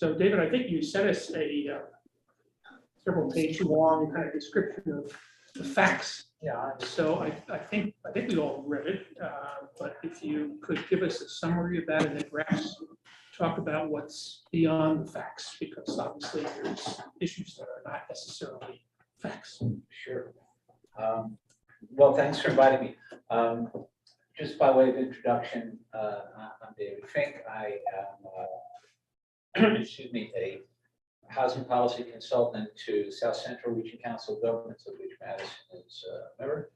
So David, I think you sent us a several page long kind of description of the facts. Yeah, So I think we all read it, but if you could give us a summary of that and then perhaps talk about what's beyond the facts, because obviously there's issues that are not necessarily facts. sure. Well, thanks for inviting me. Just by way of introduction, I'm David Fink. I am, excuse me, a housing policy consultant to South Central Region Council of Governments, of which Madison is a member.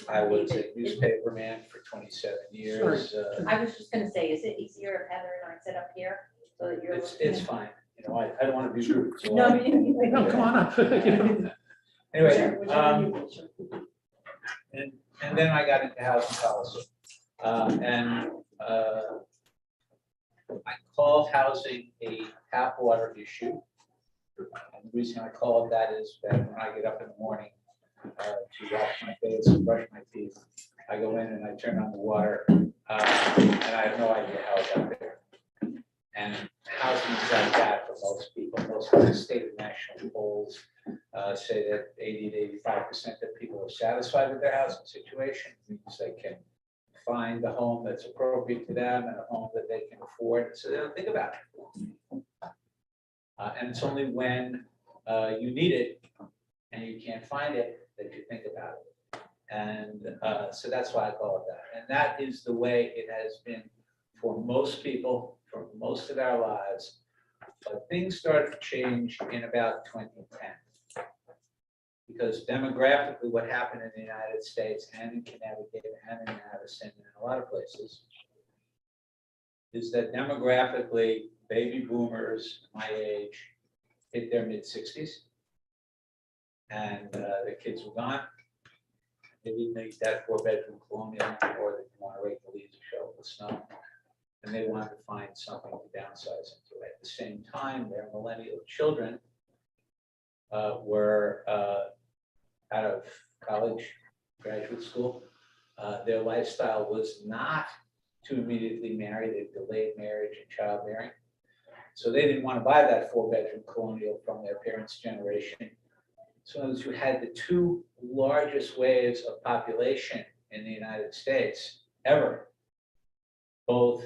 I was a newspaper man for 27 years. I was just gonna say, is it easier if Heather and I sit up here so that you're? It's fine. You know, I don't want to be rude. So No, No, come on up. Anyway, and then I got into housing policy. I call housing a tap water issue. And the reason I call it that is that when I get up in the morning to wash my face and brush my teeth, I go in and I turn on the water, and I have no idea how it got there. And housing is like that for most people. Most of the state and national polls say that 80 to 85% of people are satisfied with their housing situation. It means they can find the home that's appropriate to them and a home that they can afford, so they don't think about it. And it's only when you need it and you can't find it that you think about it. And so that's why I call it that. And that is the way it has been for most people for most of our lives. But things started to change in about 2010. Because demographically, what happened in the United States and in Connecticut and in Madison and in a lot of places is that demographically, baby boomers my age hit their mid-60s, and their kids were gone. They didn't make that 4-bedroom colonial, or they didn't want to rake the leaves or shovel the snow, and they wanted to find something to downsize into. At the same time, their millennial children were out of college, graduate school. Their lifestyle was not to immediately marry. They delayed marriage and childbearing. So they didn't want to buy that 4-bedroom colonial from their parents' generation. So those who had the two largest waves of population in the United States ever, both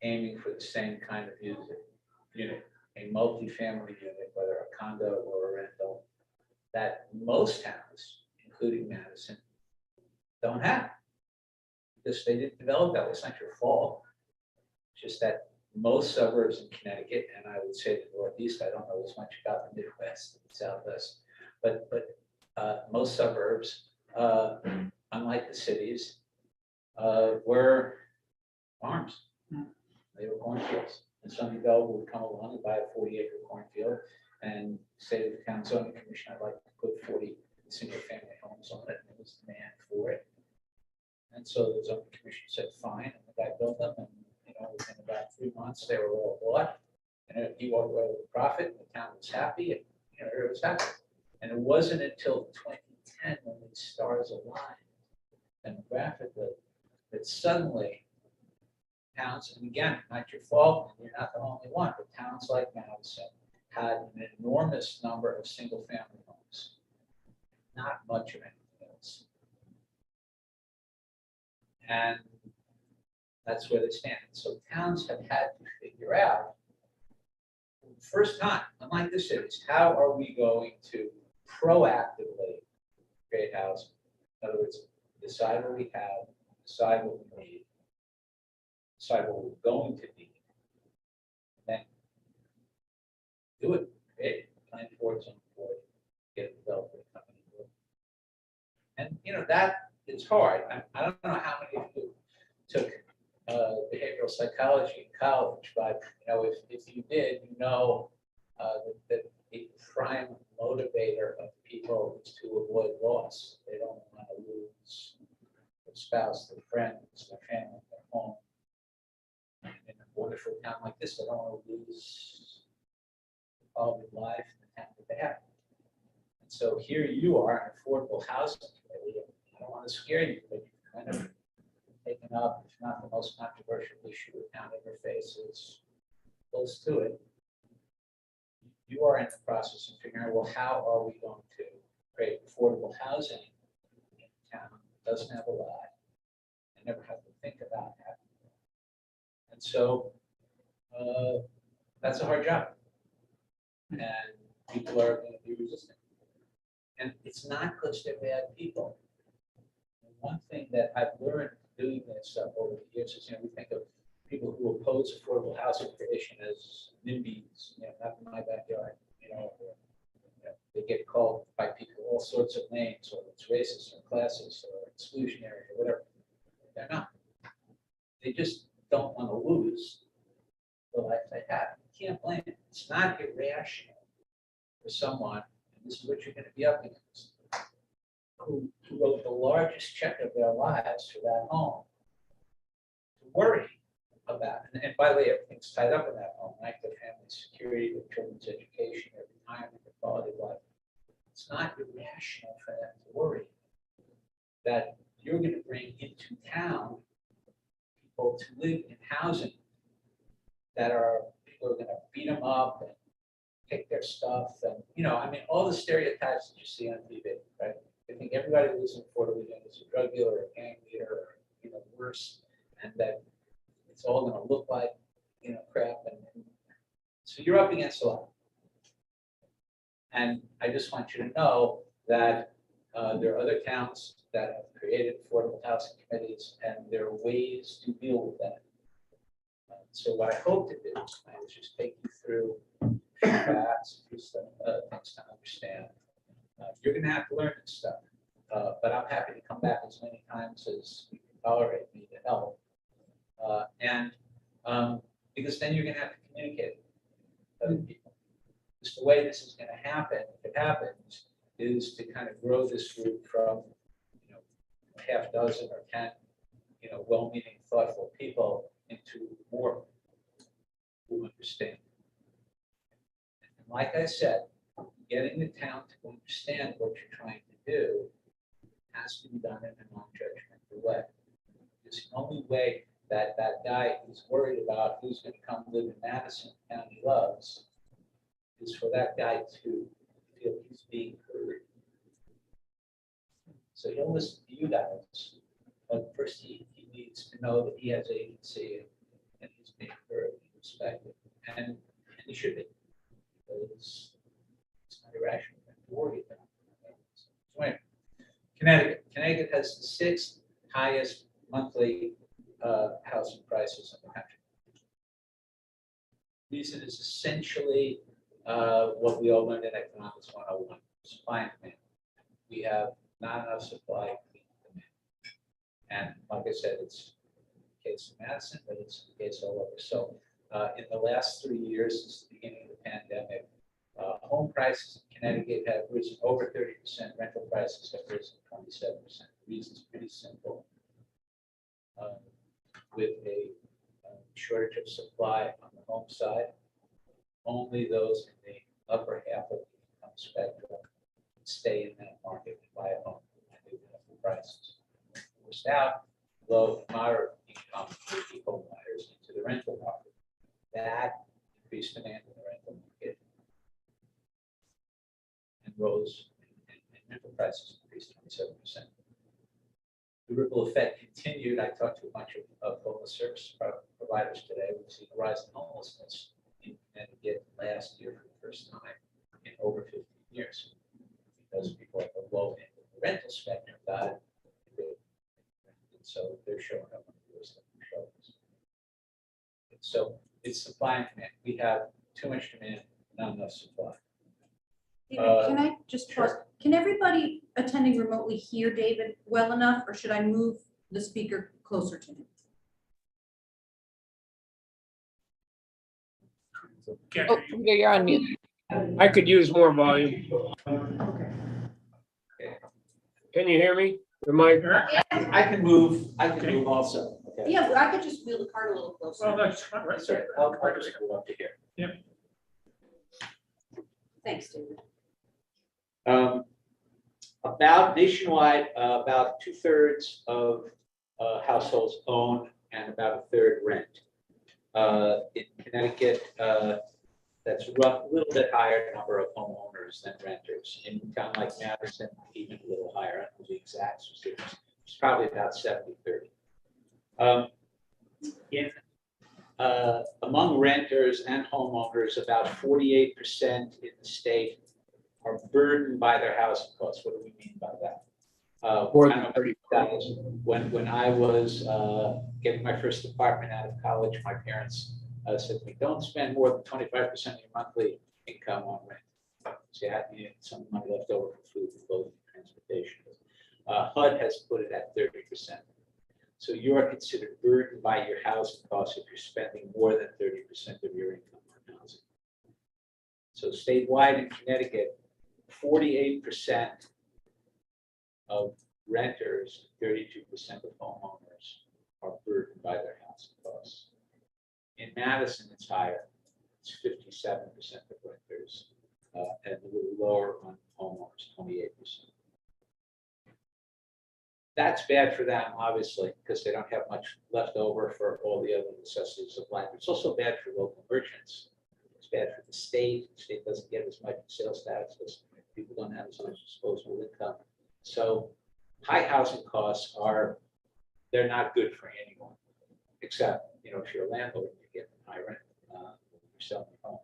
aiming for the same kind of unit, a multifamily unit, whether a condo or a rental, that most towns, including Madison, don't have. Because they didn't develop that way. It's not your fault. It's just that most suburbs in Connecticut, and I would say the Northeast, I don't know as much about the Midwest and the Southwest, but most suburbs, unlike the cities, were farms. They were cornfields. And some developer would come along and buy a 40-acre cornfield and say to the town zoning commission, I'd like to put 40 single-family homes on it, and there was demand for it. And so the zoning commission said, fine, and the guy built them, and within about 3 months, they were all bought, and he walked away with a profit, and the town was happy, and it was happy. And it wasn't until 2010 when these stars aligned demographically that suddenly towns, and again, not your fault, and you're not the only one, but towns like Madison had an enormous number of single-family homes, not much of anything else. And that's where they stand. So towns have had to figure out, for the first time, unlike the cities, how are we going to proactively create housing? In other words, decide what we have, decide what we need, decide what we're going to need, and then do it, create it, plan for it, zone for it, get a developer to come in and do it. And that is hard. I don't know how many of you took behavioral psychology in college, but if you did, that a prime motivator of people is to avoid loss. They don't want to lose their spouse, their friends, their family, their home. In a wonderful town like this, they don't want to lose the quality of life and the town that they have. And so here you are, an affordable housing committee. I don't want to scare you, but you've kind of taken up, if not the most controversial issue the town ever faces, close to it. you are in the process of figuring out, well, how are we going to create affordable housing in a town that doesn't have a lot and never have to think about having it. And so that's a hard job. And people are going to be resistant. And it's not because they're bad people. And one thing that I've learned doing this over the years is, we think of people who oppose affordable housing creation as NIMBYs, not in my backyard, or, they get called by people all sorts of names, whether it's racist or classist or exclusionary or whatever. They're not. They just don't want to lose the life they have. You can't blame it. It's not irrational for someone, and this is what you're going to be up against, who wrote the largest check of their lives for that home, to worry about it. And by the way, everything's tied up in that home, like the family security, the children's education, their retirement, their quality of life. It's not irrational for them to worry that you're going to bring into town people to live in housing that are, people are going to beat them up and take their stuff. And, all the stereotypes that you see on TV, right? I think everybody who lives in affordable units is a drug dealer, a gang leader, or, worse, and that it's all going to look like, crap. And so you're up against a lot. And I just want you to know that there are other towns that have created affordable housing committees, and there are ways to deal with that. So what I hope to do is just take you through facts, things to understand. You're going to have to learn this stuff, but I'm happy to come back as many times as you can tolerate me to help. Because then you're going to have to communicate with other people. Because the way this is going to happen, if it happens, is to kind of grow this group from, a half dozen or 10, well-meaning, thoughtful people into more who understand. And like I said, getting the town to understand what you're trying to do has to be done in a non-judgmental way. It's the only way that that guy who's worried about who's going to come live in Madison, the town he loves, is for that guy to feel he's being heard. So he'll listen to you guys, but first he needs to know that he has agency and he's being heard and respected. And he should be, because it's not irrational to worry about. So anyway, Connecticut has the 6th highest monthly housing prices in the country. Reason is essentially what we all learned in Economics 101, supply and demand. We have not enough supply to meet demand. And like I said, it's the case in Madison, but it's the case all over. So in the last 3 years, since the beginning of the pandemic, home prices in Connecticut have risen over 30%, rental prices have risen 27%. The reason is pretty simple. With a shortage of supply on the home side, only those in the upper half of the income spectrum stay in that market and buy a home and they have the prices. Without low and moderate income home buyers into the rental market, that increased demand in the rental market and rose, and rental prices increased 27%. The ripple effect continued. I talked to a bunch of homeless service providers today. We've seen a rise in homelessness in Connecticut last year for the first time in over 15 years, because people at the low end of the rental spectrum got it. And so they're showing up on the doors like shelters. So it's supply and demand. We have too much demand, not enough supply. David, can I just sure. pause? Can everybody attending remotely hear David well enough, or should I move the speaker closer to him? Can't Oh, hear you. you're on mute. I could use more volume. Okay. Can you hear me? Am I? I can move. I can Okay. move also. Okay. Yeah, but I could just wheel the cart a little closer. Well, that's not right. Sorry, I'll just go up to here. Thanks, David. About nationwide, about 2/3 of households own and about 1/3 rent. In Connecticut, that's a little bit higher number of homeowners than renters. In a town like Madison, even a little higher, I don't know the exact statistics. It's probably about 70-30. Among renters and homeowners, about 48% in the state are burdened by their housing costs. What do we mean by that? More I than don't know if that is- when I was getting my first apartment out of college, my parents said to me, don't spend more than 25% of your monthly income on rent. So you had some money left over for food, clothing, transportation. HUD has put it at 30%. So you are considered burdened by your housing costs if you're spending more than 30% of your income on housing. So statewide in Connecticut, 48% of renters, 32% of homeowners are burdened by their housing costs. In Madison, it's higher. It's 57% of renters, and a little lower on homeowners, 28%. That's bad for them, obviously, because they don't have much left over for all the other necessities of life. It's also bad for local merchants. It's bad for the state. The state doesn't get as much sales tax because people don't have as much disposable income. So high housing costs they're not good for anyone, except, if you're a landlord, you get high rent when you're selling your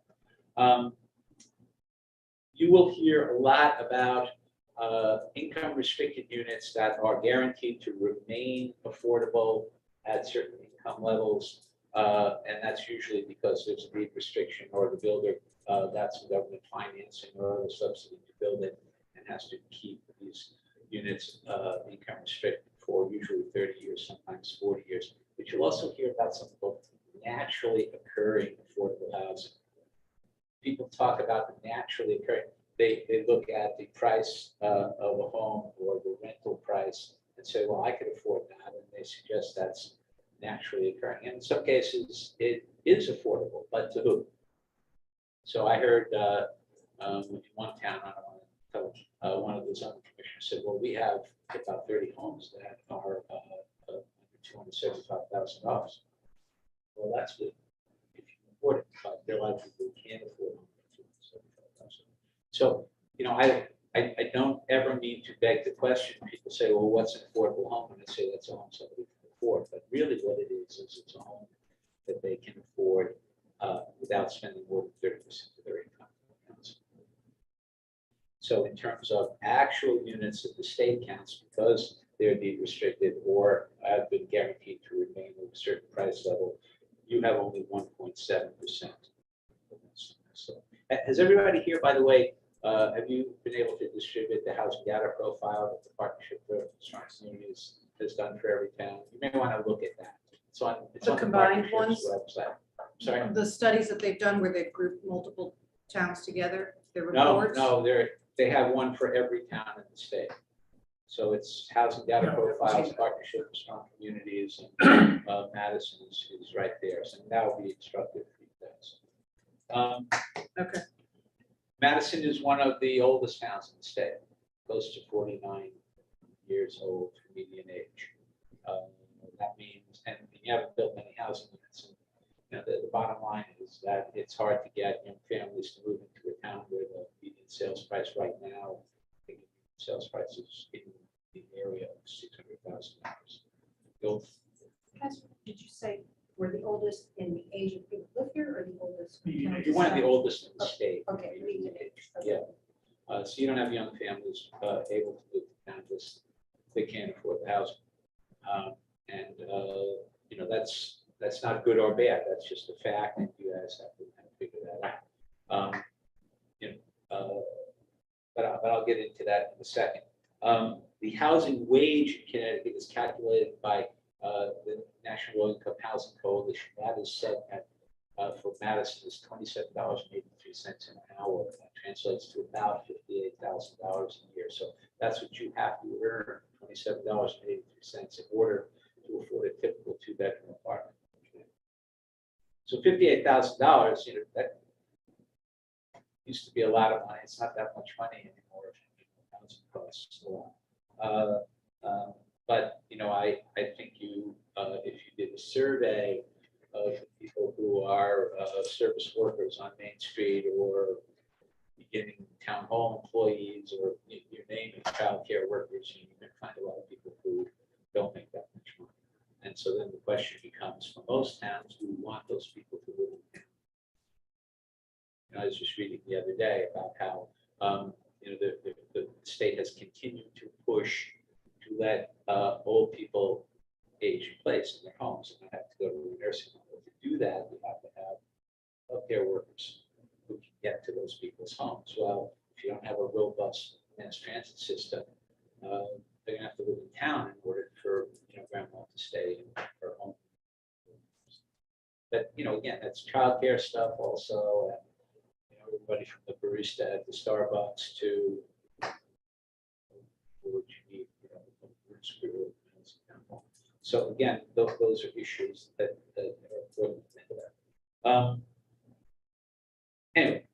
home. You will hear a lot about income restricted units that are guaranteed to remain affordable at certain income levels. And that's usually because there's a deed restriction or the builder got some government financing or other subsidy to build it and has to keep these units income restricted for usually 30 years, sometimes 40 years. But you'll also hear about something called naturally occurring affordable housing. People talk about the naturally occurring. They look at the price of a home or the rental price and say, well, I could afford that. And they suggest that's naturally occurring. And in some cases, it is affordable, but to who? So I heard in one town, I don't want to tell, one of the zoning commissioners said, well, we have about 30 homes that are under $275,000. Well, that's good if you can afford it, but there are a lot of people who can't afford $275,000. So, I don't ever mean to beg the question. People say, well, what's an affordable home? And I say that's a home somebody can afford. But really what it is it's a home that they can afford without spending more than 30% of their income. So in terms of actual units that the state counts, because they're deed restricted or have been guaranteed to remain at a certain price level, you have only 1.7%. So, has everybody here, by the way, have you been able to distribute the housing data profile that the Partnership for Strong Communities has done for every town? You may want to look at that. It's on The combined Partnership's ones? website. Sorry. The studies that they've done where they've grouped multiple towns together, their No, reports? no, they have one for every town in the state. So it's housing data Yeah. profiles, Partnership for Strong Communities, and Madison is right there. So that will be instructive for you guys. Okay. Madison is one of the oldest towns in the state, close to 49 years old for median age. That means, and you haven't built many housing units. And, the bottom line is that it's hard to get young families to move into a town where the median sales price right now, I think sales prices in the area of $600,000. Did you say we're the oldest in the age of people who live here or the oldest? You're one of the oldest in the state. Okay, median age. Okay. Yeah. So you don't have young families able to move to town because they can't afford the housing. That's not good or bad. That's just a fact, and you guys have to kind of figure that out. But I'll get into that in a second. The housing wage in Connecticut is calculated by the National Low Income Housing Coalition. That is set at for Madison is $27.83 an hour. That translates to about $58,000 a year. So that's what you have to earn, $27.83 in order to afford a typical two-bedroom apartment. So $58,000, that used to be a lot of money. It's not that much money anymore. Housing costs a lot. But I think if you did a survey of people who are service workers on Main Street or beginning town hall employees or you name it, childcare workers, you can find a lot of people who don't make that much money. And so then the question becomes, for most towns, do we want those people to live in town? I was just reading the other day about how the state has continued to push to let old people age in place in their homes and not have to go to a nursing home. But to do that, we have to have healthcare workers who can get to those people's homes. Well, if you don't have a robust mass transit system, they're gonna have to live in town in order for grandma to stay in her home. But again, that's childcare stuff also, and everybody from the barista at the Starbucks to what you need, so again, those are issues that are important to think about. Anyway,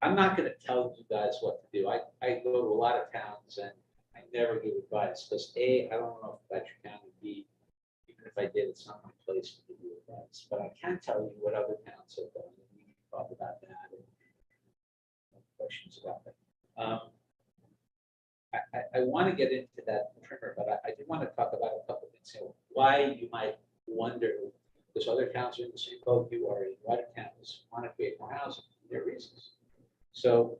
I'm not going to tell you guys what to do. I go to a lot of towns and I never give advice because A, I don't know about your town, and B, even if I did, it's not my place to give you advice. But I can tell you what other towns have done, and we can talk about that and questions about that. I want to get into that primer, but I do want to talk about a couple of things. Why you might wonder, because other towns are in the same boat you are in. Why do towns want to create more housing? There are reasons. So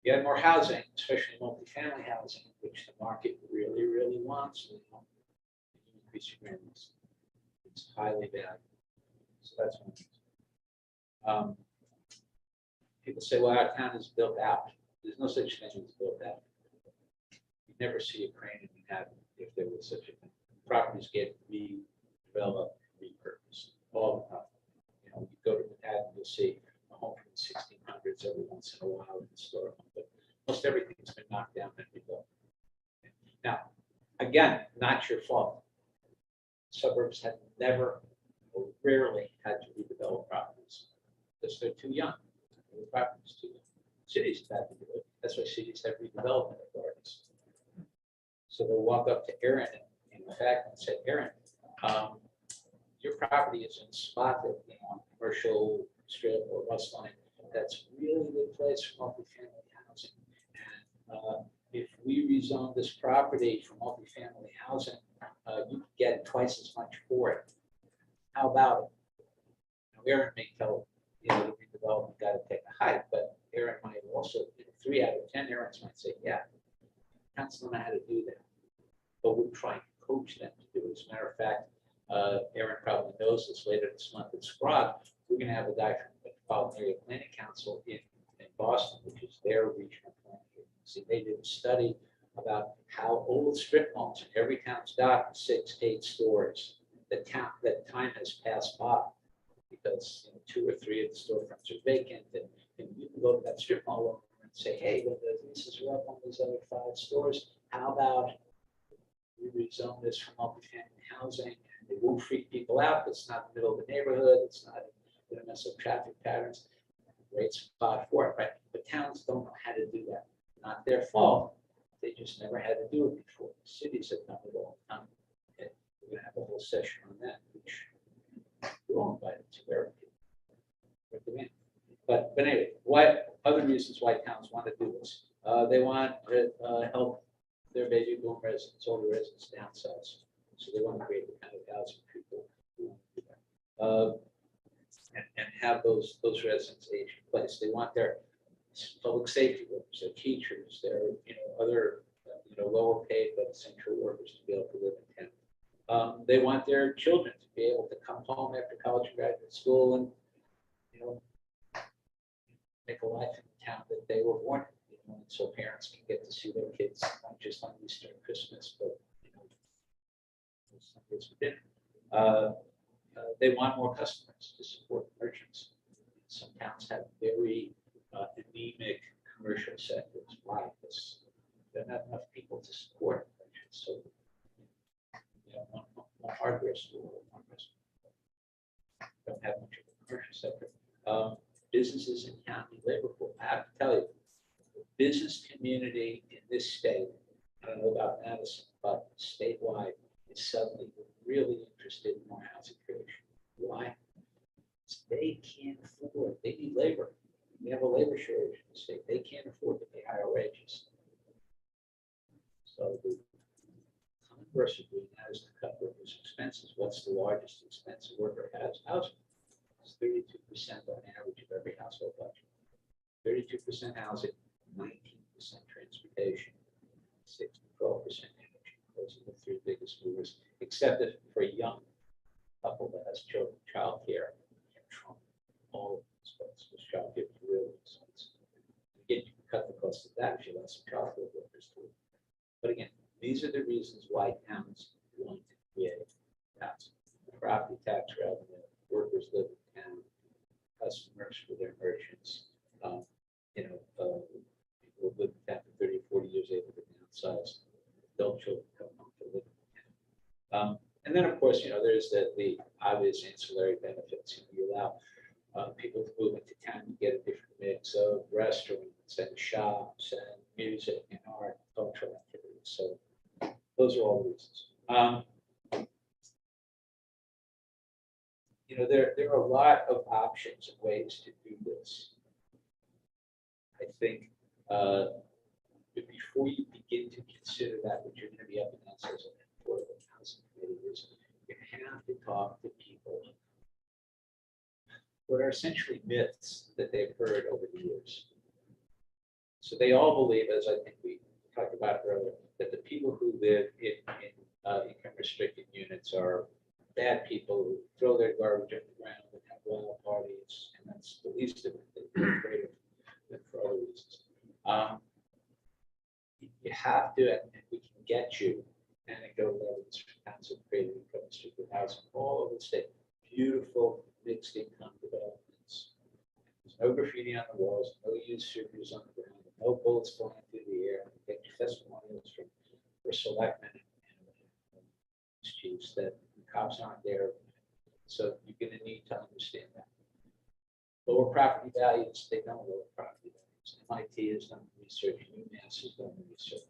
you have more housing, especially multifamily housing, which the market really, really wants. You increase your rents. It's highly valued. So that's one reason. People say, well, our town is built out. There's no such thing as built out. You never see a crane in Manhattan if there was such a thing. Properties get redeveloped, repurposed all the time. You go to Manhattan, you'll see a home from the 1600s every once in a while in the store, but most everything's been knocked down and rebuilt. Now, again, not your fault. Suburbs have never or rarely had to redevelop properties because they're too young. The property's too young. Cities have had to do it. That's why cities have redevelopment authorities. So they'll walk up to Aaron and in fact and say, Aaron, your property is in a spot that, commercial strip or bus line, that's really good place for multifamily housing. And if we rezone this property for multifamily housing, you could get twice as much for it. How about it? Now, Aaron may tell the redevelopment guy to take a hike, but Aaron might also, 3 out of 10 Aarons might say, yeah, towns don't know how to do that. But we're trying to coach them to do it. As a matter of fact, Aaron probably knows this later this month at Scrog. We're going to have a guy from the Metropolitan Area Planning Council in Boston, which is their regional planning agency. They did a study about how old strip malls in every town's got 6 to 8 stories. That time has passed by because 2 or 3 of the storefronts are vacant, and you can go to that strip mall and say, hey, when the leases are up on those other 5 stores, how about we rezone this for multifamily housing? And it won't freak people out. It's not in the middle of the neighborhood. It's not going to mess up traffic patterns. Great spot for it, right? But towns don't know how to do that. Not their fault. They just never had to do it before. Cities have done it all the time. Okay. We're going to have a whole session on that, which we're all invited to recommend. But anyway, what other reasons why towns want to do this? They want to help their baby boom residents, older residents downsize. So they want to create the kind of housing people who want to do that. And have those residents age in place. They want their public safety workers, their teachers, their other lower paid but essential workers to be able to live in town. They want their children to be able to come home after college and graduate school and make a life in the town that they were born in. And so parents can get to see their kids not just on Easter and Christmas, but Sundays for dinner. They want more customers to support merchants. Some towns have very anemic commercial sectors. Why? Because there are not enough people to support merchants. So, one hardware store, one restaurant don't have much of a commercial sector. Businesses in county labor pool. I have to tell you, the business community in this state, I don't know about Madison, but statewide is suddenly really interested in more housing creation. Why? They can't afford, they need labor. We have a labor shortage in the state. They can't afford to pay higher wages. So the Congress of doing that is to cut workers' expenses. What's the largest expense a worker has? Housing. It's 32% on average of every household budget. 32% housing, 19% transportation, 6 to 12% energy. Those are the three biggest movers, except if for a young couple that has children, childcare can trump all of those folks, because childcare is really expensive. Again, you can cut the cost of that if you let some childcare workers do it. But again, these are the reasons why towns want to create housing. Property tax revenue, workers live in town, customers for their merchants. People who live in town for 30, 40 years able to downsize. Adult children come home to live in town. And then, of course, there's the obvious ancillary benefits. You allow people to move into town, you get a different mix of restaurants and shops and music and art, cultural activities. So those are all the reasons. There are a lot of options and ways to do this. I think but before you begin to consider that, what you're going to be up against as an affordable housing committee is you have to talk to people what are essentially myths that they've heard over the years. So they all believe, as I think we talked about earlier, that the people who live in income restricted units are bad people who throw their garbage on the ground and have wild parties, and that's the least of it. They're afraid of them for other reasons. You have to, and we can get you anecdotal evidence from towns of creating income restricted housing all over the state. Beautiful mixed income developments. There's no graffiti on the walls, no used sugars on the ground, no bullets flying through the air. We get testimonials for selectmen and chiefs that the cops aren't there. So you're going to need to understand that. Lower property values, they don't lower property values. MIT has done research, UMass has done research.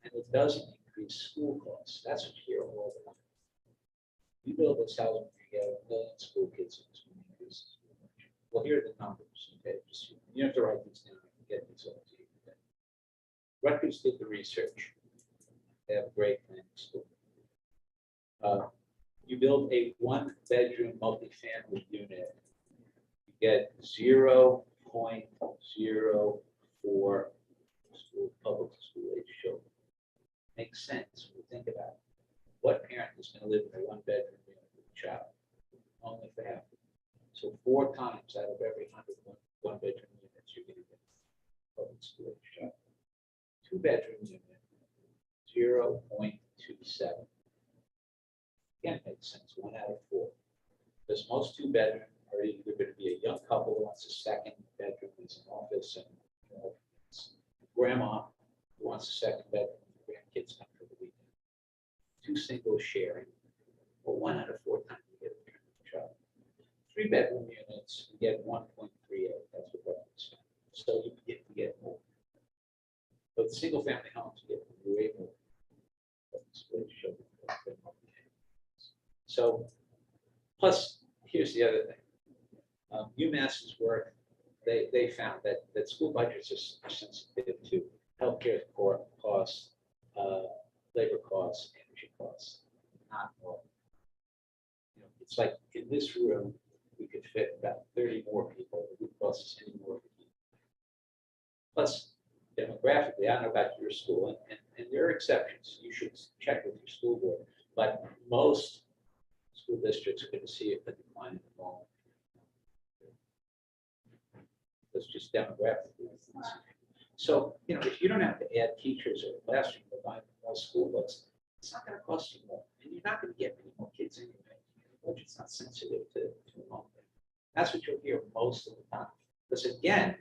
And it doesn't increase school costs. That's what you hear all the time. You build this housing, you get 1 million school kids in this community. Well, here are the numbers. Okay, you have to write these down. I can get these all to you. Okay. Rutgers did the research. They have a great planning school. You build a 1-bedroom multifamily unit, you get 0.04 public school age children. Makes sense when you think about it. What parent is going to live in a 1-bedroom unit with a child? Only if they have to. So 4 times out of every 100 one-bedroom units, you're going to get public school age child. 2-bedroom unit, 0.27. Again, makes sense. 1 out of 4. Because most 2-bedroom are either going to be a young couple who wants a second bedroom as an office and grandma who wants a second bedroom. Grandkids come for the weekend. 2 singles sharing. Well, 1 out of 4 times you get a parent and a child. 3-bedroom units, you get 1.38. That's what reference. So you get more. But single family homes get way more. So, plus, here's the other thing. UMass's work, they found that school budgets are sensitive to healthcare costs, labor costs, energy costs, not more. It's like in this room, we could fit about 30 more people. It would cost us any more. Plus, demographically, I don't know about your school, and there are exceptions. You should check with your school board, but most school districts are going to see a decline in enrollment. That's just demographically. So, if you don't have to add teachers or classroom or buy more school books, it's not going to cost you more, and you're not going to get many more kids anyway. The budget's not sensitive to enrollment. That's what you'll hear most of the time. Because again,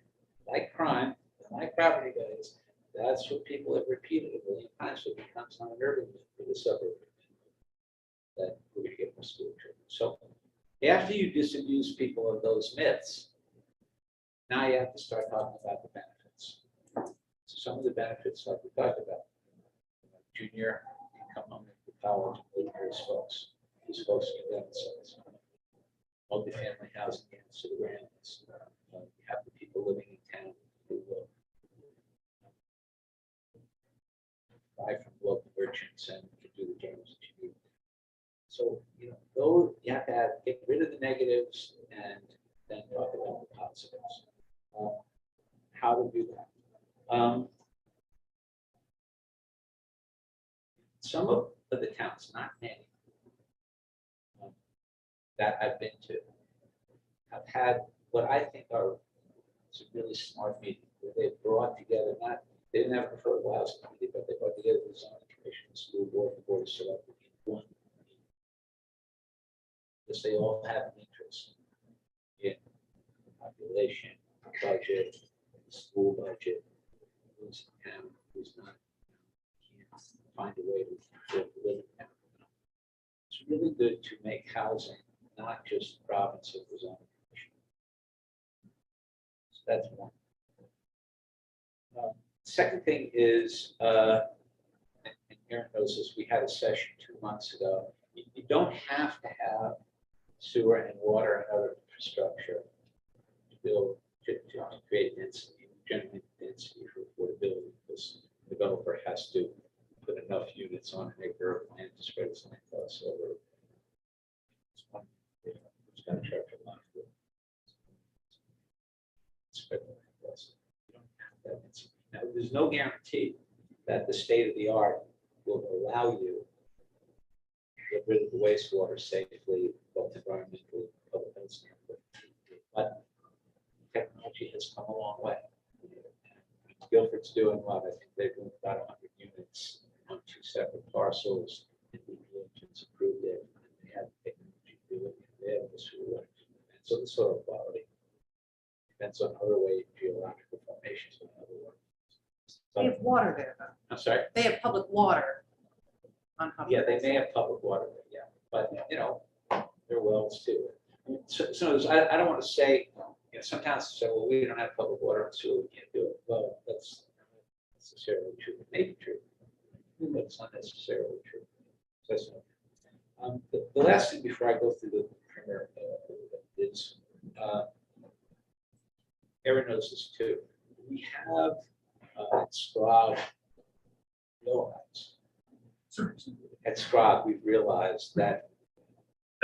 like crime, like property values, that's what people have repeated a million times. So it becomes not an urban myth for the suburb that we're going to get more school children. So after you disabuse people of those myths, now you have to start talking about the benefits. some of the benefits like we talked about. Junior can come home to college and live near his folks. His folks can downsize. Multifamily housing units to the grounds. You have the people living in town who will buy from local merchants and can do the jobs that you need. So, though you have to get rid of the negatives and then talk about the positives. How to do that. Some of the towns, not many, that I've been to, have had what I think are some really smart meetings where they brought together, they didn't have a affordable housing committee, but they brought together the zoning commission, the school board, the board of selectmen in one meeting. Because they all have an interest in population, budget, school budget, who's in town, who's not, can't find a way to live in town. It's really good to make housing not just the province of the zoning commission. So that's one. Second thing is, and Aaron knows this, we had a session 2 months ago. You don't have to have sewer and water and other infrastructure to build, to create density, generate density for affordability, because the developer has to put enough units on an acre of land to spread its land costs over. It's got to charge a lot for spread the land costs. You don't have that density. Now, there's no guarantee that the state of the art will allow you to get rid of the wastewater safely, both environmentally, public health standpoint. But technology has come a long way. Guilford's doing what? I think they're doing about 100 units on 2 separate parcels. And the agents approved it, and they have the technology to do it. They have the sewer. And so the soil quality depends on other way geological formations and other work. They have water there, though. I'm sorry. They have public water on Hubbard. Yeah, they may have public water, yeah, but they're wells too. So I don't want to say, sometimes say, well, we don't have public water and sewer, we can't do it. Well, that's not necessarily true. It may be true, but it's not necessarily true. So that's the last thing before I go through the primer is Aaron knows this too. We have at Scrog realized. At Scrog, we've realized that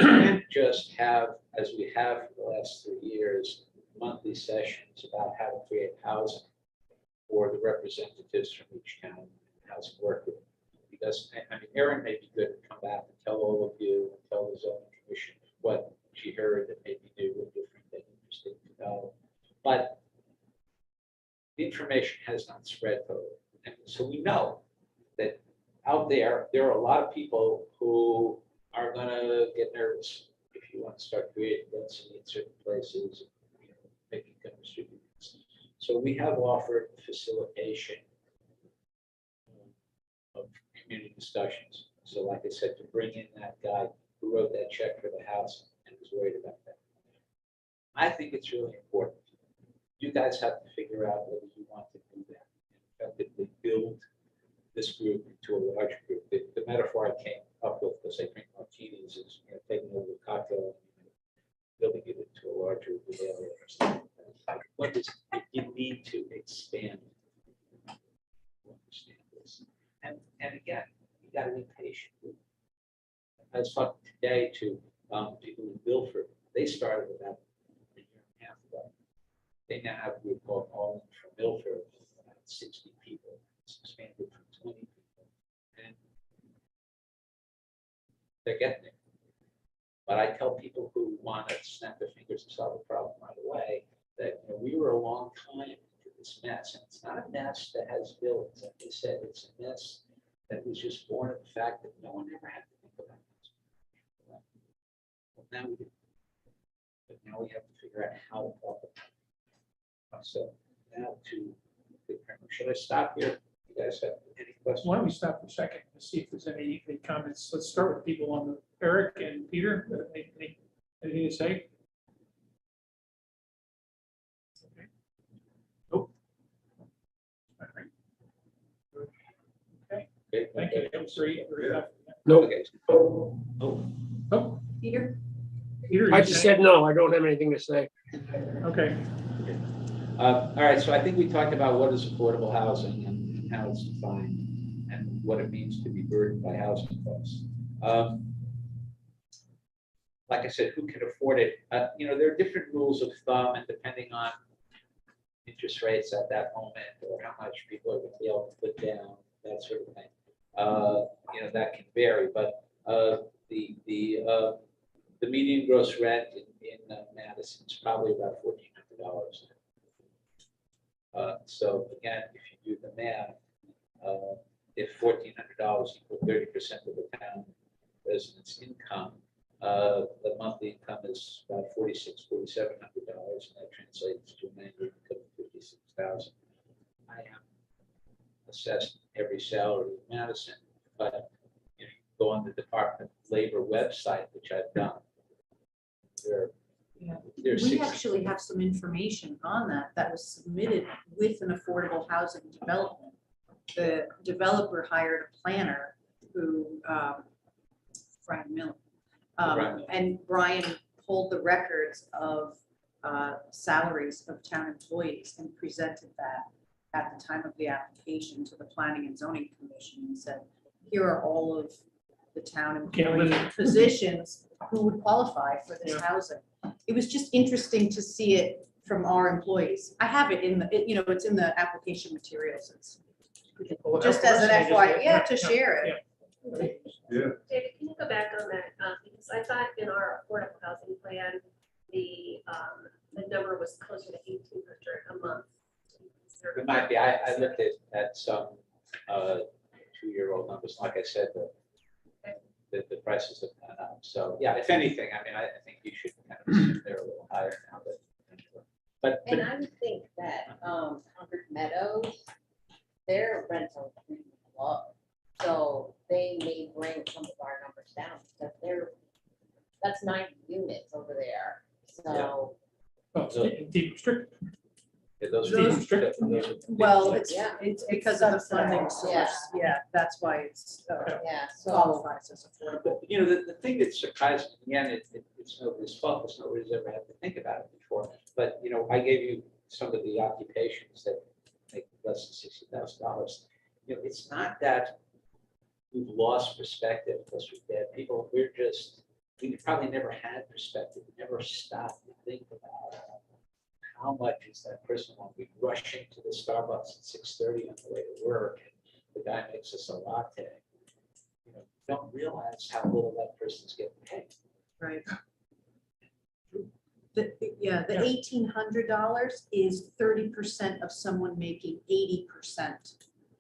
we can't just have, as we have for the last 3 years, monthly sessions about how to create housing for the representatives from each town, housing worker. Because Erin may be good to come back and tell all of you, and tell the zoning commission what she heard that maybe new or different and interesting to know. But the information has not spread totally. And so we know that out there are a lot of people who are going to get nervous if you want to start creating density in certain places, making them distributed. So we have offered facilitation of community discussions. So like I said, to bring in that guy who wrote that check for the house and was worried about that. I think it's really important. You guys have to figure out whether you want to do that and effectively build this group into a larger group. The metaphor I came up with, because I drink martinis, is taking over a cocktail and building it into a larger area. What is you need to expand to understand this. And again, you got to be patient. I was talking today to people in Guilford. They started about a year and a half ago. They now have a group called All In from Milford, about 60 people. It's expanded from 20 people. And they're getting there. But I tell people who want to snap their fingers and solve the problem right away that we were a long time into this mess. And it's not a mess that has built, like they said, it's a mess that was just born of the fact that no one ever had to think about this. Well, now we do. But now we have to figure out how to talk about it. So now to the primer. Should I stop here? You guys have any questions? Why don't we stop for a second and see if there's any comments? Let's start with people on the, Eric and Peter, anything to say? Okay. Nope. All right. Okay, Thank you. That was great. Very helpful. No, Okay. Oh, Peter? Peter, I you just say- said no. I don't have anything to say. Okay, All right, so I think we talked about what is affordable housing and how it's defined and what it means to be burdened by housing costs. Like I said, who can afford it? There are different rules of thumb, and depending on interest rates at that moment or how much people are going to be able to put down, that sort of thing. That can vary, but the median gross rent in Madison is probably about $1,400. So again, if you do the math, if $1,400 equals 30% of the town residents' income, the monthly income is about $4,700, and that translates to an annual income of $56,000. I am assessed every salary in Madison, but you go on the Department of Labor website, which I've done. There's We 6 actually have some information on that was submitted with an affordable housing development. The developer hired a planner who, Brian Miller. Brian Miller. And Brian pulled the records of salaries of town employees and presented that at the time of the application to the Planning and Zoning Commission and said, here are all of the town Can't employee live. positions who would qualify for this Yeah. housing. It was just interesting to see it from our employees. I have it in the, it's in the application materials. It's just as an FYI, yeah, to share it. David, can you go back on that? Because I thought in our affordable housing plan, the number was closer to 1,800 a month. It might be. I looked at some 2-year-old numbers. Like I said, the prices have gone up. So yeah, if anything, I mean, I think you should kind of assume they're a little higher now. But And I would think that Concord Meadows, their rents are pretty low. So they may bring some of our numbers down because that's 90 units over there. So well, it's deep restricted. those Those- Well, it's Yeah. because of the funding Yeah. source. Yeah, that's why it's yeah, so qualifies as affordable. the thing that surprised me, again, it's nobody's fault, because nobody's ever had to think about it before. But, I gave you some of the occupations that make less than $60,000. It's not that we've lost perspective because we're dead people. We probably never had perspective, we never stopped to think about how much is that person when we rushing to the Starbucks at 6:30 on the way to work, and the guy makes us a latte. Don't realize how little that person's getting paid. Right. The $1,800 is 30% of someone making 80%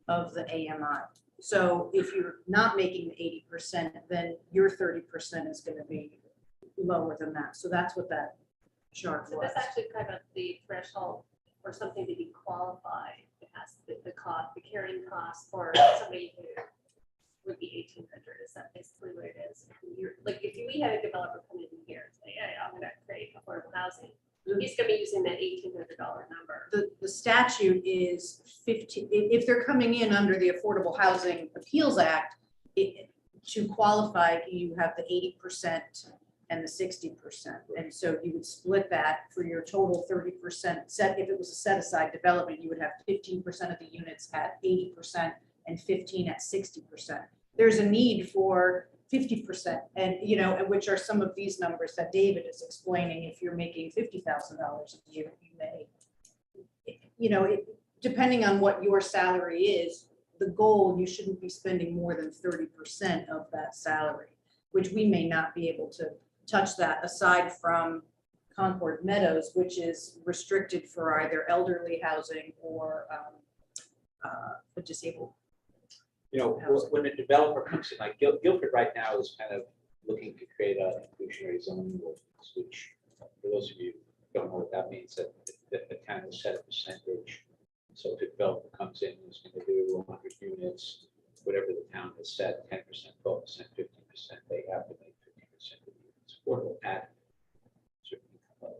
of the AMI. So if you're not making the 80%, then your 30% is going to be lower than that. So that's what that chart So was. that's actually kind of the threshold for something to be qualified. It has the cost, the carrying cost for somebody who would be 1,800. Is that basically what it is? Like if we had a developer come in here and say, yeah, I'm going to create affordable housing, he's going to be using that $1,800 number. The statute is 15, if they're coming in under the Affordable Housing Appeals Act, to qualify, you have the 80% and the 60%. And so you would split that for your total 30% set. If it was a set aside development, you would have 15% of the units at 80% and 15 at 60%. There's a need for 50%, and and which are some of these numbers that David is explaining. If you're making $50,000 a year, you may, depending on what your salary is, the goal, you shouldn't be spending more than 30% of that salary, which we may not be able to touch that aside from Concord Meadows, which is restricted for either elderly housing or the disabled. When a developer comes in, like Guilford right now is kind of looking to create an inclusionary zoning ordinance, which for those of you who don't know what that means, that the town will set a percentage. So if a developer comes in who's going to do 100 units, whatever the town has set, 10%, 12%, 15%, they have to make 50% of the units affordable at certain income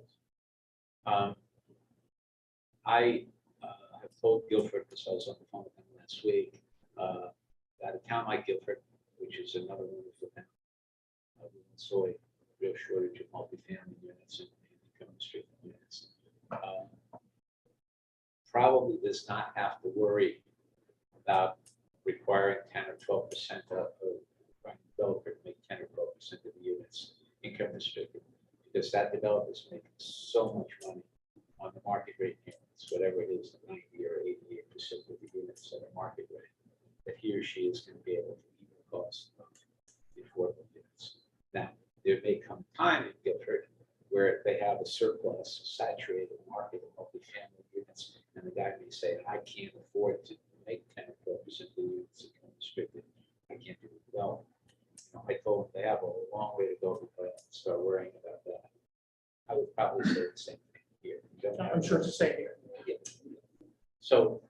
levels. I have told Guilford, because I was on the phone with them last week, that a Guilford, which is another wonderful town. We saw a real shortage of multifamily units and income restricted units. Probably does not have to worry about requiring 10 or 12% of trying to developer to make 10 or 12% of the units income restricted, because that developer is making so much money on the market rate units, whatever it is, 90 or 88% of the units that are market rate, that he or she is going to be able to eat the cost of the affordable units. Now, there may come a time in Guilford where they have a surplus, saturated market of multifamily units, and the guy may say, I can't afford to make 10 or 12% of the units income restricted. I can't do it well. I told them they have a long way to go before I start worrying about that. I would probably say the same thing here. I'm sure it's the same here. Yeah. So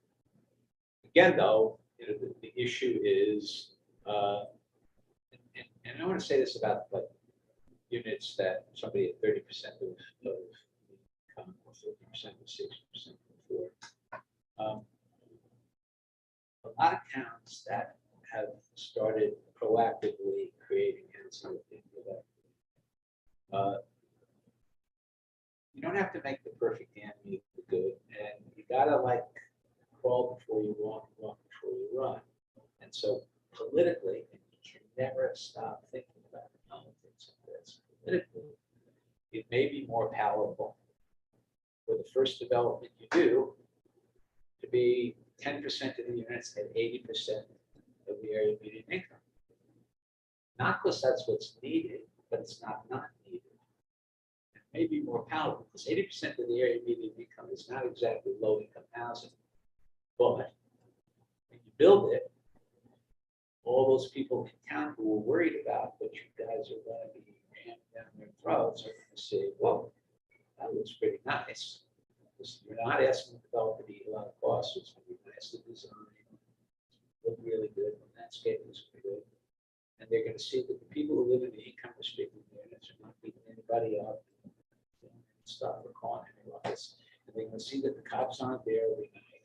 again, though, the issue is, and I want to say this about like units that somebody at 30% of income or 50% or 60% before. A lot of towns that have started proactively creating housing for that. You don't have to make the perfect damn meal good, and you gotta like crawl before you walk, walk before you run. And so politically, and you can never stop thinking about the politics of this. Politically, it may be more palatable for the first development you do to be 10% of the units at 80% of the area median income. Not because that's what's needed, but it's not needed. It may be more palatable because 80% of the area median income is not exactly low income housing. But when you build it, all those people in town who were worried about what you guys are going to be ramming down their throats are going to say, whoa, that looks pretty nice. Because you're not asking the developer to eat a lot of costs. It's going to be nice to design, look really good, the landscape is good. And they're going to see that the people who live in the income restricted units are not beating anybody up, stuff or calling any lies. And they're going to see that the cops aren't there every night.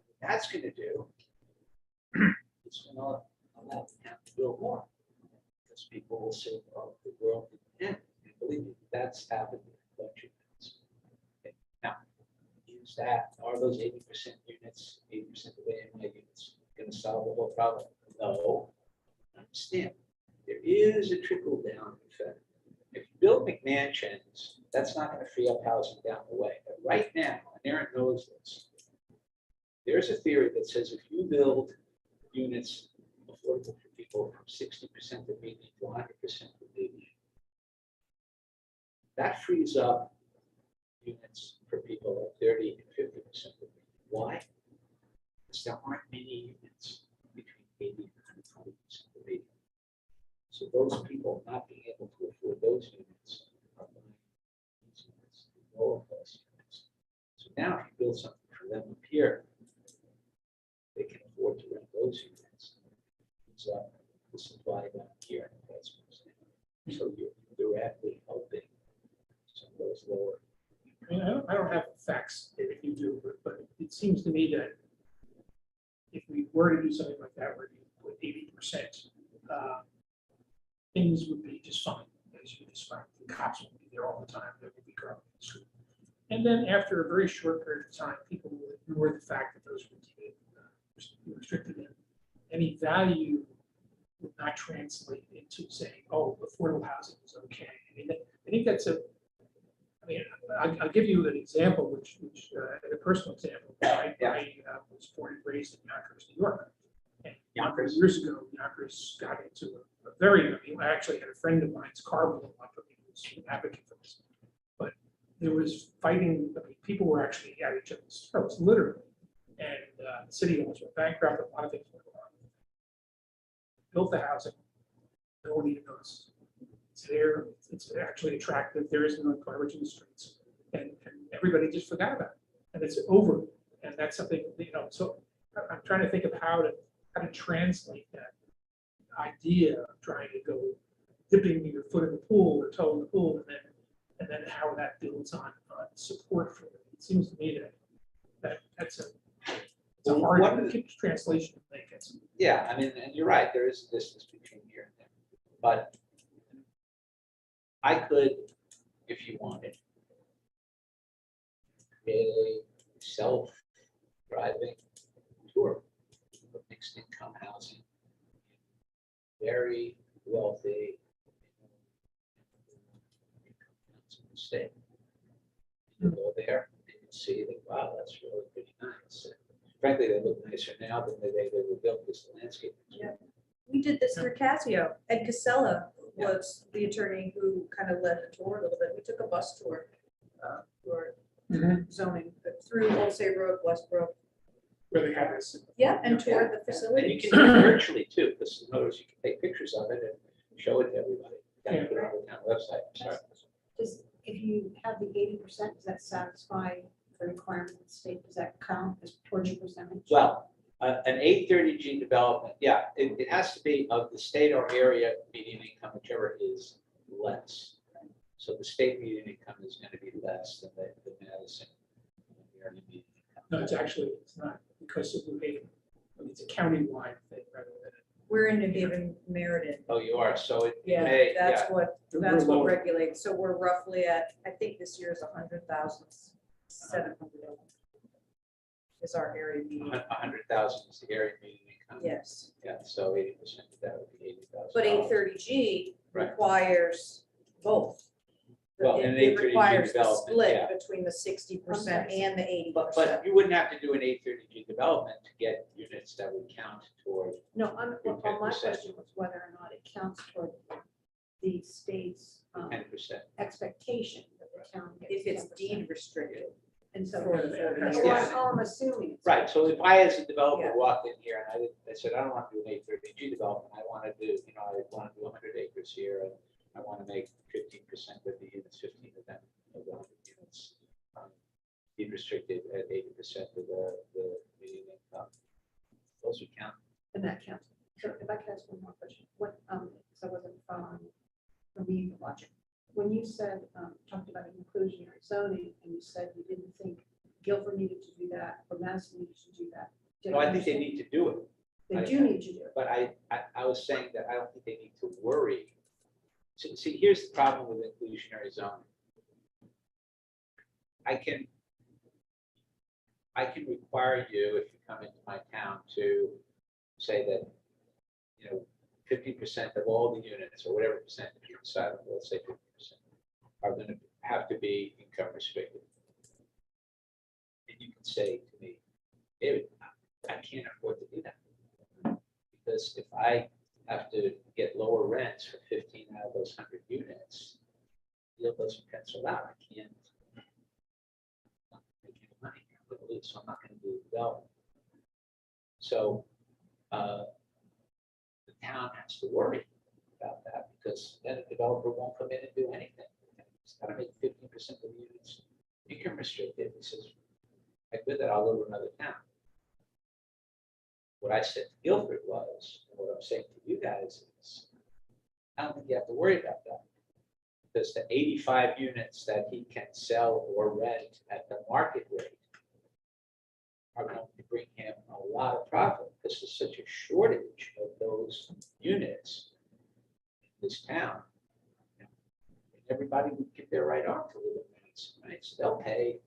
What that's going to do is going to allow them to build more. Because people will say, oh, the world didn't end. And believe me, that's happened in a bunch of things. Okay. Now, is that, are those 80% units, 80% of the AMI units going to solve the whole problem? No. Understand, there is a trickle down effect. If you build McMansions, that's not going to free up housing down the way. But right now, and Aaron knows this, there's a theory that says if you build units affordable for people from 60% of median to 100% of median, that frees up units for people at 30 and 50% of median. Why? Because there aren't many units between 80 and 120% of median. So those people not being able to afford those units are buying these units, lower cost units. So now if you build something for them up here, they can afford to rent those units. It's the supply down here and the price goes down. So you're directly helping some of those lower. I mean, I don't have facts if you do, but it seems to me that if we were to do something like that, where you put 80%, things would be just fine, as you described. The cops would be there all the time. There would be crowd in the street. And then after a very short period of time, people will ignore the fact that those would be restricted in. Any value would not translate into saying, oh, affordable housing is okay. I mean, I think that's I'll give you an example, which a personal example. I was born and raised in Yonkers, New York. And Yonkers, years ago, Yonkers got into a very, I actually had a friend of mine's car blew up, he was an advocate for this. But there was fighting, people were actually at each other's throats, literally. And the city owners went bankrupt, a lot of things went wrong. Built the housing, no one even noticed. It's there, it's actually attractive, there is no garbage in the streets, and everybody just forgot about it, and it's over, and that's something, so I'm trying to think of how to translate that idea of trying to go dipping your foot in the pool or toe in the pool, and then how that builds on support for it. It seems to me that's It's a Well, hard one of the- translation to make it. Yeah, I mean, and you're right, there is a distance between here and there. But I could, if you wanted, create a self-driving tour of mixed income housing. Very wealthy. State. You go there and you see that, wow, that's really pretty nice. Frankly, they look nicer now than the day they were built as a landscape. We did this through Casio. Ed Casella was the attorney who kind of led the tour a little bit. We took a bus tour for zoning through Old State Road, Westbrook. Where they have this. Yeah, and toured the And you facility. can do it virtually too, because in other words, you can take pictures of it and show it to everybody. You can put it on the town website. Sorry. Does, if you have the 80%, does that satisfy the requirement of the state? Does that count as towards your percentage? Well, an 830G development, yeah, it has to be of the state or area median income, whichever is less. So the state median income is going to be less than the Madison area median income. No, it's not because of New Haven. It's a countywide thing rather than. We're in New Haven, Meriden. Oh, you are, so it Yeah, may, that's yeah, what We're lower. regulates. So we're roughly at, I think this year is 100,700 is our area median. 100,000 is the area median income. Yes, Yeah, so 80% of that would be 80,000. but 830G Right. requires both. Well, It- in an it 830G requires the development, split yeah. between the 60% and the 80%. But you wouldn't have to do an 830G development to get units that would count toward. No, well, my 10%. question was whether or not it counts toward the state's 10%. expectation that the town gets. If it's 10%. deed restricted. And so, For the- that's Yeah. all I'm assuming. it's- Right, so if I as a developer Yeah. walked in here and I said, I don't want to do an 830G development, I want to do, I want to do 100 acres here and I want to make 15% of the units, 15 of them, of the 100 units. Deed restricted at 80% of the median income. Those would count. And that counts. So if I could ask one more question, what, because I wasn't following the reading the logic. When you said, talked about inclusionary zoning, and you said you didn't think Guilford needed to do that, or Madison needed to do that. did No, I think they understand? need to do it. They do need to do it. But I was saying that I don't think they need to worry. So, see, here's the problem with inclusionary zoning. I can require you, if you come into my town, to say that, 50% of all the units, or whatever percentage you decide on, let's say 50%, are going to have to be income restricted. And you can say to me, David, I can't afford to do that. Because if I have to get lower rents for 15 out of those 100 units, the deal doesn't pencil out. I can't make any money, so I'm not going to do the development. So the town has to worry about that, because then a developer won't come in and do anything. He's got to make 15% of the units income restricted. He says, I did that, I'll live in another town. What I said to Guilford was, and what I'm saying to you guys is, I don't think you have to worry about that. Because the 85 units that he can sell or rent at the market rate are going to bring him a lot of profit, because there's such a shortage of those units in this town. And everybody would give their right arm to live in Madison, right? So they'll pay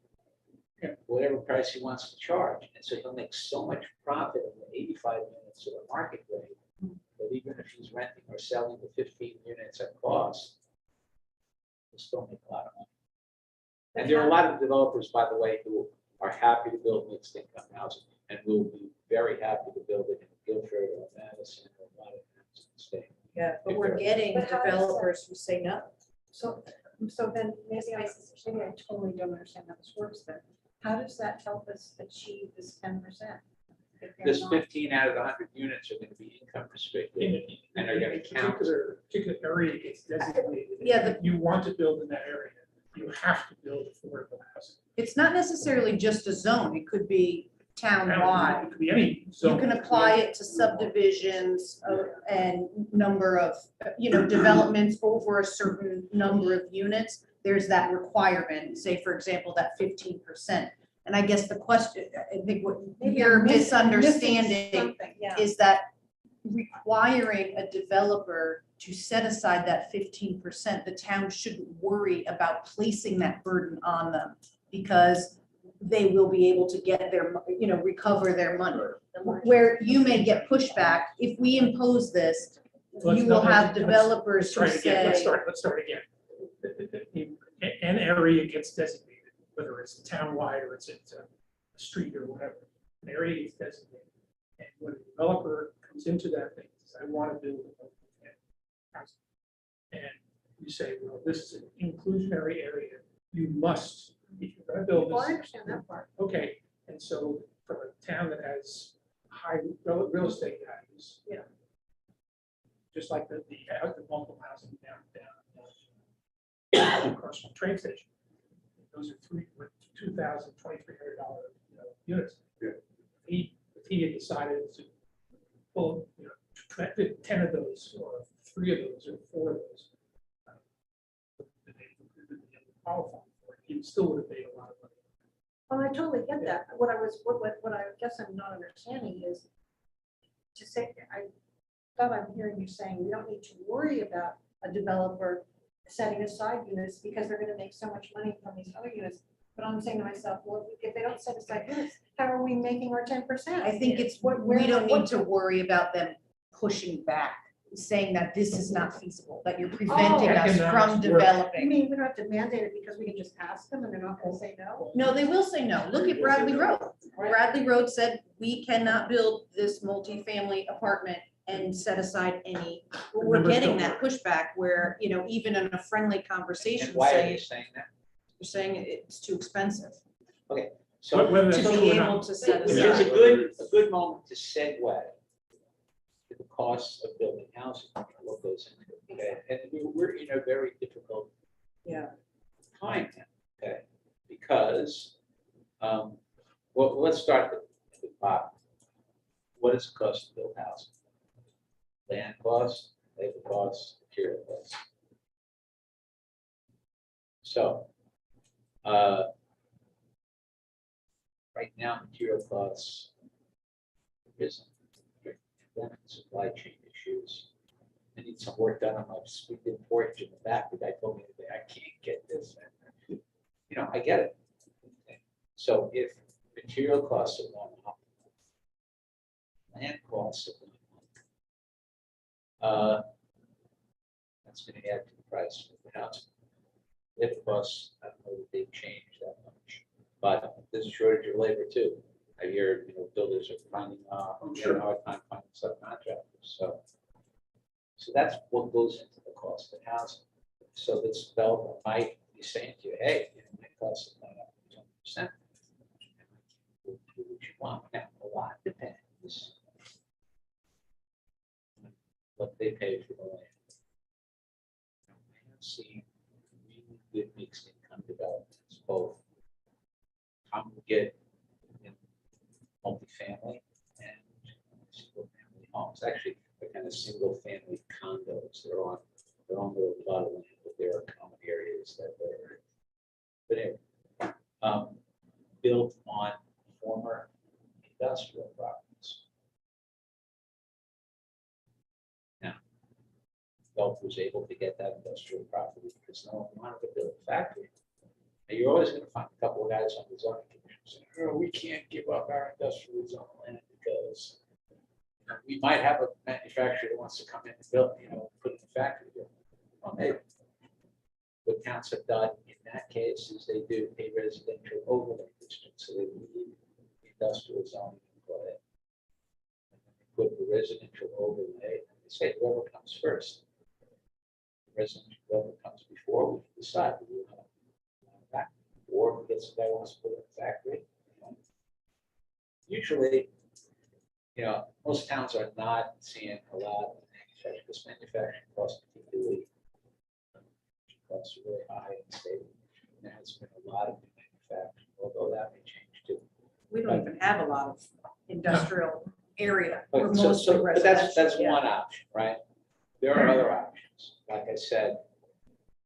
whatever price he wants to charge. And so he'll make so much profit on the 85 units at the market rate that even if he's renting or selling the 15 units at cost, he'll still make a lot of money. And there are a lot of developers, by the way, who are happy to build mixed income housing and will be very happy to build it in Guilford or Madison or a lot of towns in the state. Yeah, but we're getting But how does that- developers who say no. So then maybe I totally don't understand how this works then. How does that help us achieve this 10%? if they're This not- 15 out of the 100 units are going to be income restricted. And they're gonna count. Particular area gets designated. Yeah, If you want to build in that area, you have to build affordable housing. It's not necessarily just a zone. It could be town-wide. It could be any You zone. can apply it to subdivisions and number of, developments over a certain number of units. There's that requirement, say, for example, that 15%. And I guess the question, I think what Maybe you're I'm missing misunderstanding something, yeah. is that requiring a developer to set aside that 15%, the town shouldn't worry about placing that burden on them because they will be able to get their, recover their money. Where you may get pushback, if we impose this, you will have developers who Let's try it again, say. let's start again. An area gets designated, whether it's townwide or it's a street or whatever, an area gets designated. And when a developer comes into that thing, says, I want to build a house. And you say, well, this is an inclusionary area, you must, if you're gonna build Well, I this, understand that part. okay, and so from a town that has high real estate values. Yeah. Just like the multiple housing down across from the train station. Those are $2,000, $2,300 units. Yeah. If he had decided to pull, 10 of those, or 3 of those, or 4 of those, that they qualify for it, he still would have made a lot of money. Well, I totally get that. What I guess I'm not understanding is to say, I thought I'm hearing you saying we don't need to worry about a developer setting aside units because they're gonna make so much money from these other units. But I'm saying to myself, well, if they don't set aside units, how are we making our 10%? I think it's, What- we don't need what- to worry about them pushing back, saying that this is not feasible, that you're preventing us from Economics work. You developing. mean we don't have to mandate it because we can just ask them and they're not gonna say no? No, they will say no. Look at Bradley Road. Bradley Road said, we cannot build this multifamily apartment and set aside any, we're Numbers getting don't that pushback where, even in a friendly conversation, And why are you say, saying that? you're saying it's too expensive So, Whether to that's be true or able not. to set which is aside. a good moment to segue to the costs of building housing, what goes into it, okay? And we're in a very difficult Yeah. time now, okay? Because, well, let's start at the bottom. What does it cost to build housing? Land costs, labor costs, material costs. So, right now, material costs risen. Supply chain issues. I need some work done on my sweeping porch in the back. The guy told me today, I can't get this. I get it. So if material costs are going up, land costs are going up, that's going to add to the price of the house. Labor costs, I don't know that they've changed that much, but there's a shortage of labor too. I hear, builders are finding, Sure. a hard time finding subcontractors, so that's what goes into the cost of housing. So this developer might be saying to you, hey, my cost is going up 20%. Do what you want. Now, a lot depends what they pay for the land. I have seen really good mixed income developments, both congregate in multifamily and single family homes. Actually, they're kind of single family condos. They're on a lot of land, but there are common areas that they're, but anyway, built on former industrial properties. Now, Gulf was able to get that industrial property because no one wanted to build a factory. Now, you're always going to find a couple of guys on the zoning commission saying, oh, we can't give up our industrial zone land because we might have a manufacturer that wants to come in and build, put in a factory here. Well, maybe. What towns have done in that case is they do a residential overlay district, so they leave the industrial zoning in play. And then they put the residential overlay, and they say whoever comes first. The residential, whoever comes before, we can decide. Do we want to back, or if we get somebody who wants to put in a factory. Usually, most towns are not seeing a lot of manufacturing, because manufacturing costs particularly costs are really high in the state. There has been a lot of new manufacturing, although that may change too. We don't even have a lot of industrial area. We're But mostly but that's residential, yeah. one option, right? There are other options. Like I said,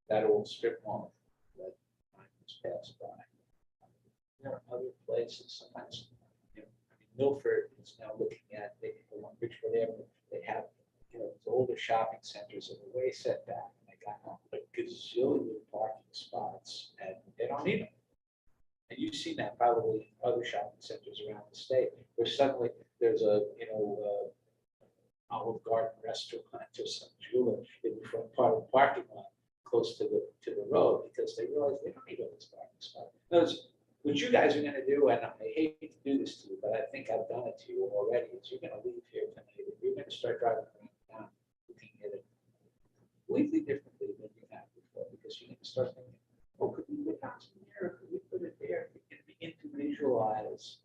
that old strip mall that time was passed by. there are other places, sometimes, you know, I mean, Milford is now looking at, they, along Bridgeport Avenue, they have, you know, these older shopping centers that are way set back, and they got a gazillion parking spots, and they don't need them. And you've seen that probably in other shopping centers around the state, where suddenly there's a, you know, Olive Garden restaurant or some jeweler in the front part of the parking lot, close to the road, because they realize they don't need all this parking spot. In other words, what you guys are gonna do, and I hate to do this to you, but I think I've done it to you already, is you're gonna leave here tonight, and you're gonna start driving around town, looking at it completely differently than you have before, because you're gonna start thinking, oh, could we put housing here, could we put it there? You can begin to visualize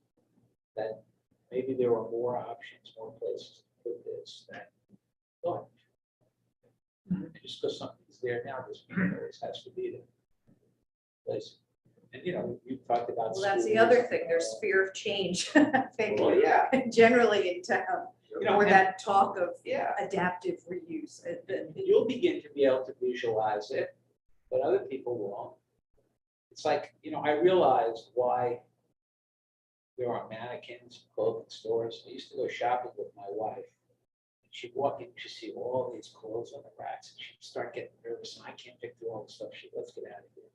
that maybe there are more options, more places to put this than thought. And just because something's there now, doesn't mean it always has to be there. Place. And you know, you talked about. Well, that's the schools. other thing, there's fear of change, I think, Well, yeah, generally in town, you know, or and- that talk of yeah, adaptive reuse. you'll begin to be able to visualize it, but other people won't. It's like, you know, I realized why there are mannequins in clothing stores. I used to go shopping with my wife. And she'd walk in, she'd see all these clothes on the racks, and she'd start getting nervous, and I can't pick through all the stuff. She'd, let's get out of here.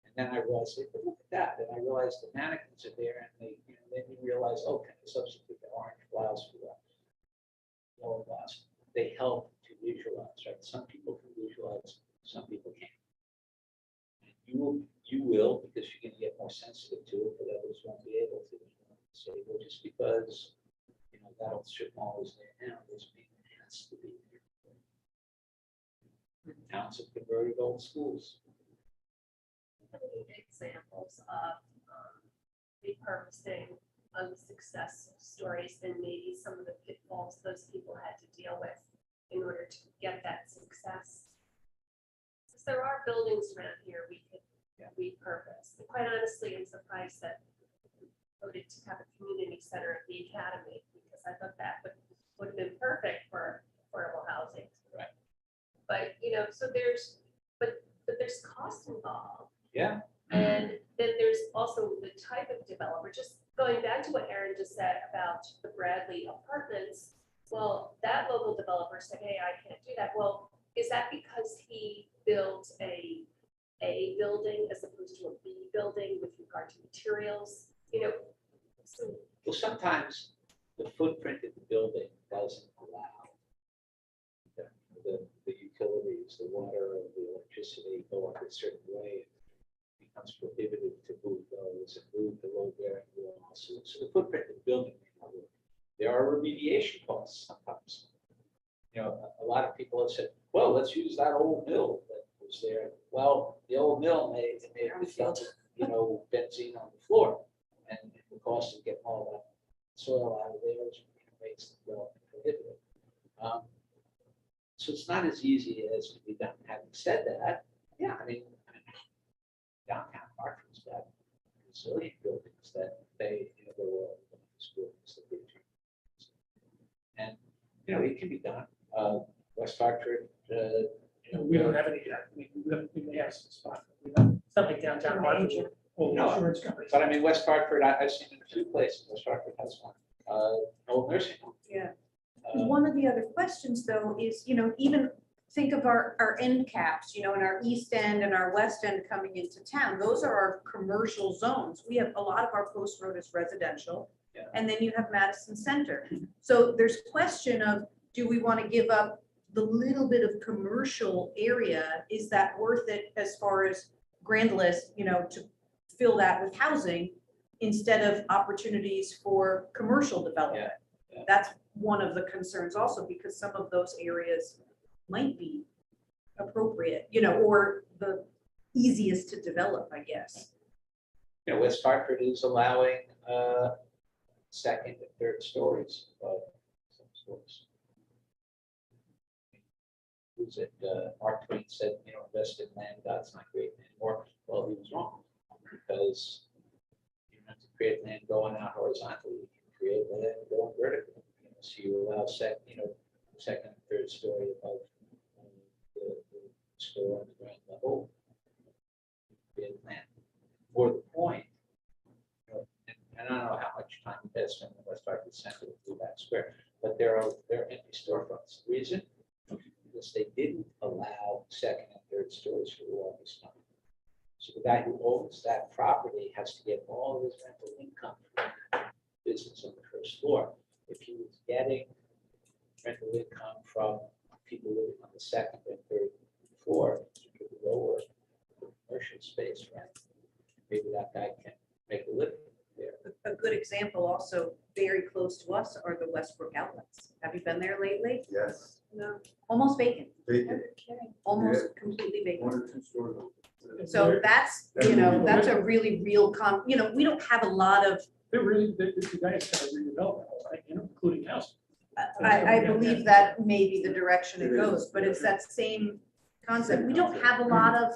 And then I realized, hey, but look at that. And I realized the mannequins are there, and they, you know, then you realize, oh, can I substitute the orange blouse for the yellow blouse? They help to visualize, right? Some people can visualize, some people can't. And you will, because you're gonna get more sensitive to it, but others won't be able to. So, well, just because, you know, that old strip mall is there now, doesn't mean it has to be there. Towns have converted old schools. Examples of repurposing success stories and maybe some of the pitfalls those people had to deal with in order to get that success. Because there are buildings around here we could repurpose. And quite honestly, I'm surprised that we voted to have a community center at the academy, because I thought that would have been perfect for affordable housing. Right. But you know, so there's there's cost involved. Yeah. And then there's also the type of developer, just going back to what Aaron just said about the Bradley apartments. Well, that local developer said, hey, I can't do that. Well, is that because he built a building as opposed to a B building with regard to materials? You know, so Well, sometimes the footprint of the building doesn't allow the utilities, the water, the electricity go up a certain way. It becomes prohibitive to move those and move the load bearing walls. So the footprint of the building may not work. There are remediation costs sometimes. You know, a lot of people have said, well, let's use that old mill that was there. Well, the old mill may have dumped, you know, benzene on the floor, and the cost of getting all that soil out of there makes the development prohibitive. So it's not as easy as can be done. Having said that, yeah, I mean, downtown Hartford's got resilient buildings that they, you know, there were buildings that they turned. And, you know, it can be done. West Hartford, you know, We don't have any, we may have some spots, but we don't, something downtown Hartford, old No. insurance companies. But I mean, West Hartford, I've seen it in a few places. West Hartford has one, old nursing home. Yeah. Uh, One of the other questions, though, is, you know, even think of our end caps, you know, in our east end and our west end coming into town. Those are our commercial zones. We have a lot of our post road is residential. Yeah. And then you have Madison Center. So there's question of, do we want to give up the little bit of commercial area? Is that worth it as far as grand list, you know, to fill that with housing instead of opportunities for commercial development? Yeah. That's one of the concerns also, because some of those areas might be appropriate, you know, or the easiest to develop, I guess. You know, West Hartford is allowing second and third stories of some sorts. Who's it? Mark Twain said, you know, invest in land, God's not creating anymore. Well, he was wrong, because you don't have to create land going out horizontally. You can create land going vertically. You know, so you allow second and third story above the store on the ground level. Create land. For the point, investment in West Hartford Center with Blueback Square, but there are empty storefronts. Reason? Because they didn't allow second and third stories for the longest time. So the guy who owns that property has to get all of his rental income from business on the first floor. If he was getting rental income from people living on the second and third floor, he could lower the commercial space rent. Maybe that guy can make a living there. A good example also very close to us are the Westbrook outlets. Have you been there lately? Yes. No, Almost vacant, Vacant, kidding. almost completely one vacant. or two stores. So that's, you know, that's a really real you know, we don't have a lot of, They're really, the guys kind of redevelop, right, you know, including housing. I believe that may be the direction it goes, but it's that same concept. We don't have a lot of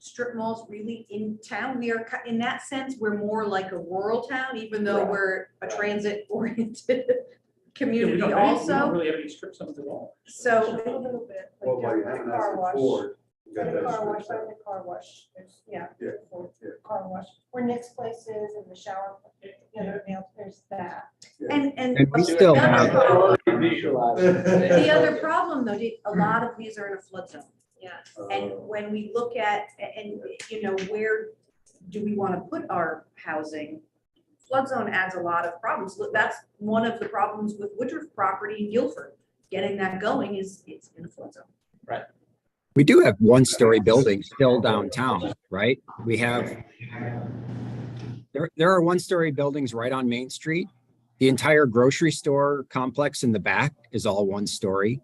strip malls really in town. We are, in that sense, we're more like a rural town, even though Right. we're a Right. transit oriented Yeah, we community don't have any- We don't also. really have any strip zones at all. So, A little bit. like Well, by the having car that wash. Ford, you got The that car wash, strip by the car wash, there's, yeah. Yeah, for yeah. Car wash, where Nick's place is and the shower, the other nail, there's that. and And we still the other have- problem- Visualize. the other problem though, a lot of these are in a flood zone. Yeah. And when we look at, and, you know, where do we want to put our housing? Flood zone adds a lot of problems. Look, that's one of the problems with Woodruff property in Guilford. Getting that going is, it's in a flood zone. We do have one-story buildings still downtown, right? We have, there are one-story buildings right on Main Street. The entire grocery store complex in the back is all one story.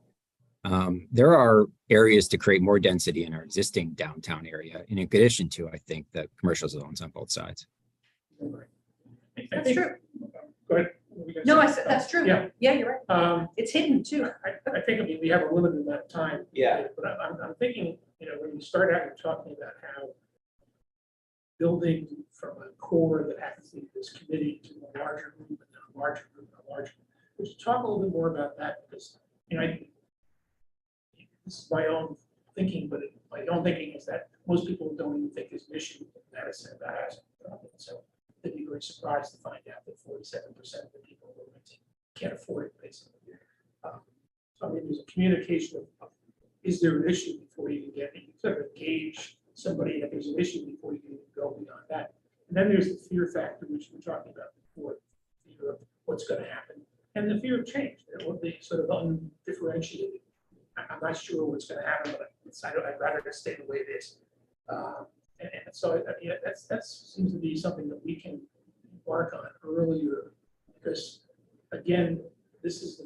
There are areas to create more density in our existing downtown area, in addition to, I think, the commercial zones on both sides. I That's think- true. Go ahead. What were you gonna No, I say? said, that's true. Yeah. Yeah, you're right. It's hidden too. I think, I mean, we have a limited amount of time. Yeah. But I'm thinking, you know, when you start out, you're talking about how building from a core that happens to be this committee to a larger group, and then a larger group, and a larger. Would you talk a little bit more about that? Because, you know, this is my own thinking, but my own thinking is that most people don't even think there's an issue with Madison about housing. So they'd be very surprised to find out that 47% of the people who are renting can't afford it, basically. So I mean, there's a communication of, is there an issue before you can get, you sort of gauge somebody that there's an issue before you can even go beyond that. And then there's the fear factor, which we were talking about before, fear of what's going to happen, and the fear of change, the sort of undifferentiated. I'm not sure what's going to happen, but I'd rather just stay the way it is. And so that seems to be something that we can embark on earlier, because again, this is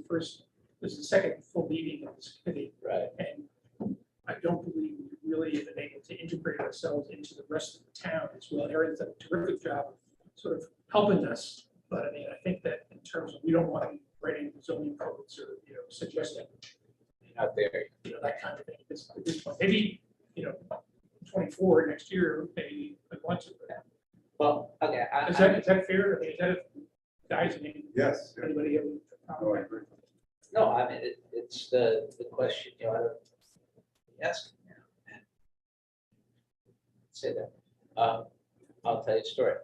the second full meeting of this committee, Right. and I don't believe we really have been able to integrate ourselves into the rest of the town as well. Erin's done a terrific job of sort of helping us, but I mean, I think that in terms of, we don't want to be writing zoning codes or, you know, suggesting, Out there. you know, that kind of thing at this point. Maybe, you know, 24 next year, maybe I want to. Well, okay. Is that fair? I mean, is that, guys, I mean, Yes. anybody have a No, I problem? agree. No, I mean, it's the question, you know, I don't ask now. And say that. I'll tell you a story.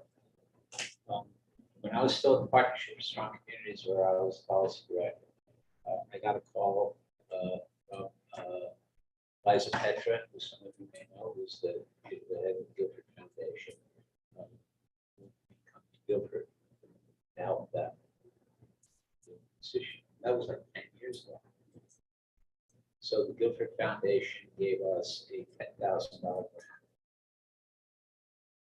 When I was still in the partnership of Strong Communities, where I was policy director, I got a call from Liza Petra, who some of you may know, who's the head of the Guilford Foundation. Come to Guilford to help them. That was like 10 years ago. So the Guilford Foundation gave us a $10,000 grant.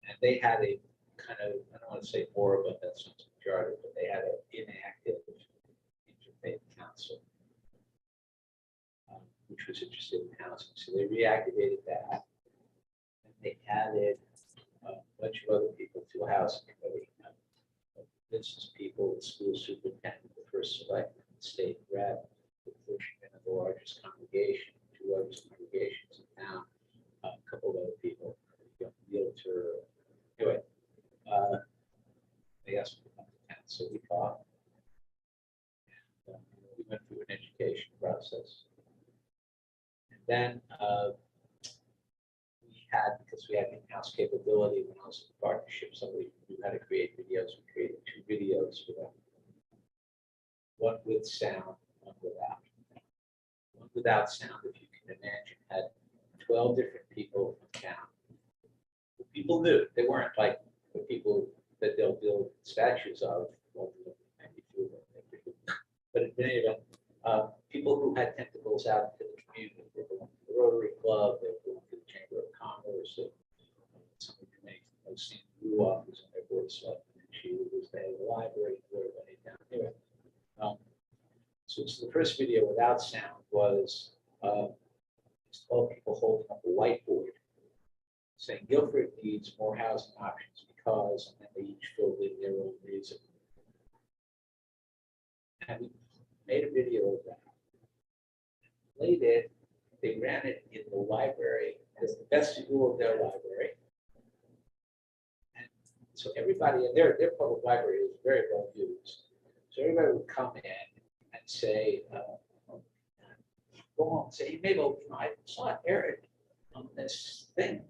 And they had a kind of, I don't want to say moribund, that sounds pejorative, but they had an inactive interfaith council, which was interested in housing. So they reactivated that. And they added a bunch of other people to a housing committee. Business people, the school superintendent, the first selectman, the state rep, the clergyman of the largest congregation, two largest congregations in town, a couple of other people, realtor. Anyway, they asked me to come to town, so we talked. And, we went through an education process. And then we had, because we had in-house capability when I was in partnership, somebody knew how to create videos. We created 2 videos for them. One with sound, one without. One without sound, if you can imagine, had 12 different people from town. The people knew, they weren't like the people that they'll build statues of. But in any event, people who had tentacles out into the community, they belonged to the Rotary Club, they belonged to the Chamber of Commerce, somebody who made, I've seen Lou off, who's on their board of selectmen, and she was the head of the library, and everybody down here. So the first video without sound was 12 people holding up a whiteboard saying Guilford needs more housing options because, and then they each filled in their own reason. And we made a video of that. Played it, they ran it in the library as the vestibule of their library. And so everybody in their public library is very well used. So everybody would come in and say, go on and say, hey, Mabel, I saw Eric on this thing.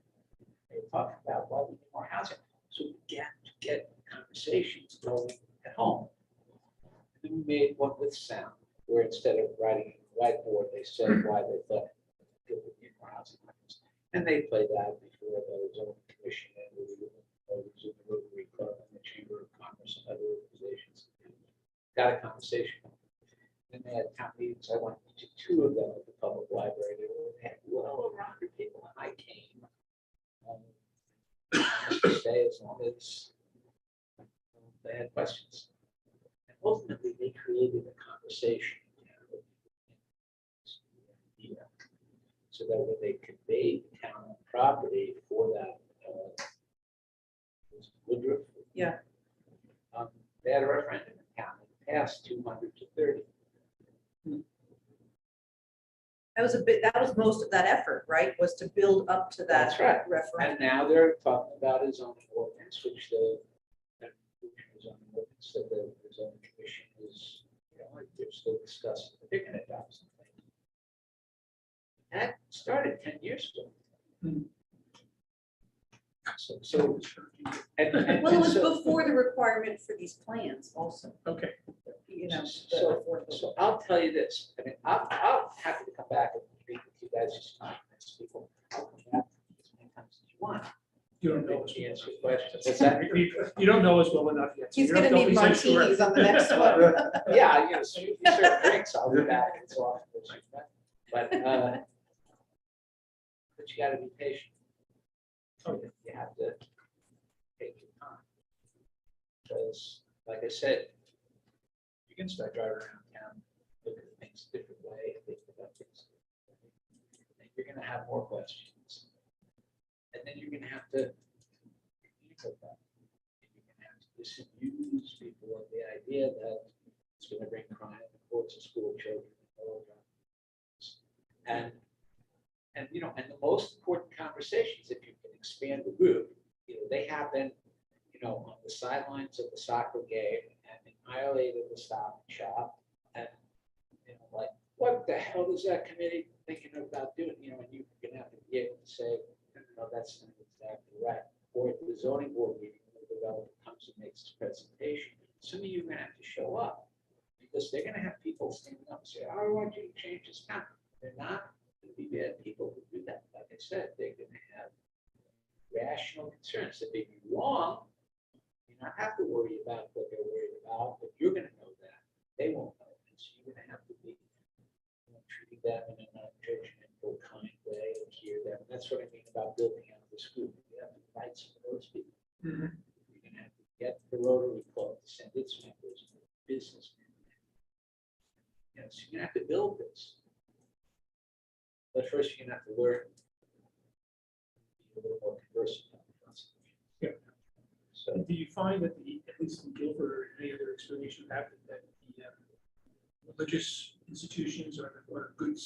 They were talking about why we need more housing. So we began to get conversations going at home. And then we made one with sound, where instead of writing on the whiteboard, they said why they thought it would need more housing. And they played that before the zoning commission and the Rotary Club and the Chamber of Commerce and other organizations. Got a conversation. Then they had town meetings. I went to 2 of them at the public library. They had well over 100 people, and I came. To stay as long as they had questions. And ultimately, they created a conversation. So that when they conveyed town property for that, Woodruff. Yeah. They had a referendum in town. It passed 200 to 30. That was most of that effort, right? Was to build up to that That's right. referendum. And now they're talking about a zoning ordinance, which the zoning ordinance that the zoning commission is, they're still discussing. They're going to adopt something. That started 10 years ago. So Well, it was before the requirement for these plans also, Okay, you know. So I'll tell you this, I mean, I'll happy to come back and speak with you guys, just not as people. I'll come back as many times as you want. you don't know us. To answer your questions. What's that? You don't know us well enough yet. so He's you gonna don't need know if he's martinis sure. on the next one. Yeah, you know, so if you serve drinks, I'll be back and so on. But you gotta be patient. You have to take your time. Because, like I said, you can start driving around town, look at things a different way, think about things. And you're gonna have more questions. And then you're gonna have to communicate that. You're gonna have to disabuse people of the idea that it's gonna bring crime in the courts of school children. And you know, and the most important conversations, if you can expand the group, they happen, on the sidelines of the soccer game and in Ireland at the Stop and Shop. And like, what the hell is that committee thinking about doing? And you're gonna have to be able to say, no, that's not exactly right. Or at the zoning board meeting, when the developer comes and makes his presentation, some of you are gonna have to show up because they're gonna have people standing up and say, I want you to change this town. They're not going to be bad people who do that. Like I said, they're going to have rational concerns. If they be wrong, you don't have to worry about what they're worried about, but you're going to know that. They won't know that. So you're going to have to be treating them in a non-judgmental, kind way and hear them. That's what I mean about building out this group. You have to invite some of those people. Mhm. You're going to have to get the Rotary Club to send its members, businessmen. So you're going to have to build this. But first, you're gonna have to learn a little more conversant. Yeah. So Do you find that at least in Guilford or any other experience you have, that the religious institutions are a good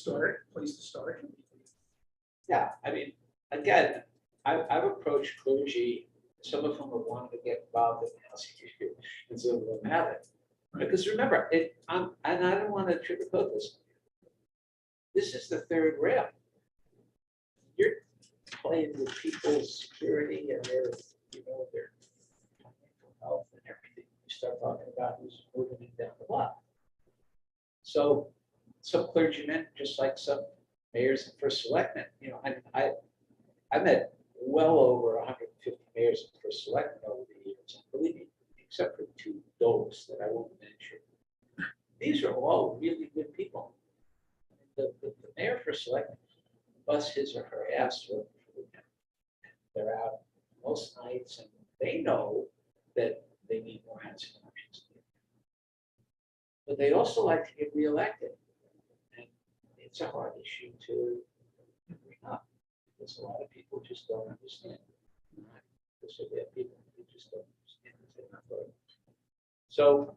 place to start? yeah, I mean, again, I've approached clergy, some of whom have wanted to get involved in housing issue, and some of them haven't. Because remember, and I don't want to sugarcoat this. This is the third rail. You're playing with people's security and their, their financial health and everything. You start talking about who's moving in down the block. So some clergymen, just like some mayors and first selectmen, I met well over 150 mayors and first selectmen over the years. And believe me, except for 2 dogs that I won't mention, these are all really good people. The mayor first selectman busts his or her ass for them. They're out most nights and they know that they need more housing options. But they also like to get reelected. And it's a hard issue to bring up because a lot of people just don't understand. Because there are people who just don't understand. So,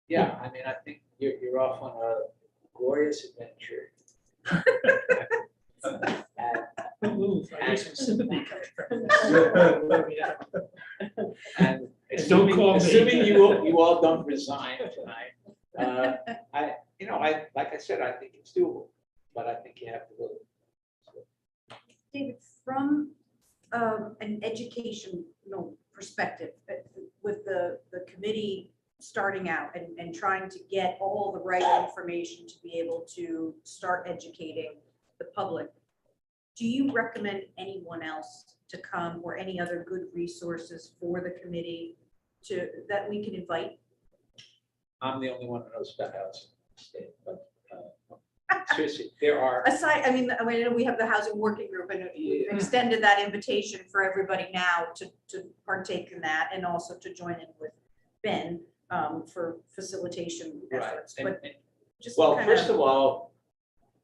yeah, I mean, I think you're off on a glorious adventure. I need some sympathy coming from this. And Don't call me. assuming you all don't resign tonight, like I said, I think it's doable, but I think you have to look. David, from an educational perspective, with the committee starting out and trying to get all the right information to be able to start educating the public, do you recommend anyone else to come or any other good resources for the committee that we can invite? I'm the only one who knows about housing in the state, but seriously, there are. Aside, I mean, we have the housing working group and we've extended that invitation for everybody now to partake in that and also to join in with Ben for facilitation efforts. Right. But just Well, kind first of all,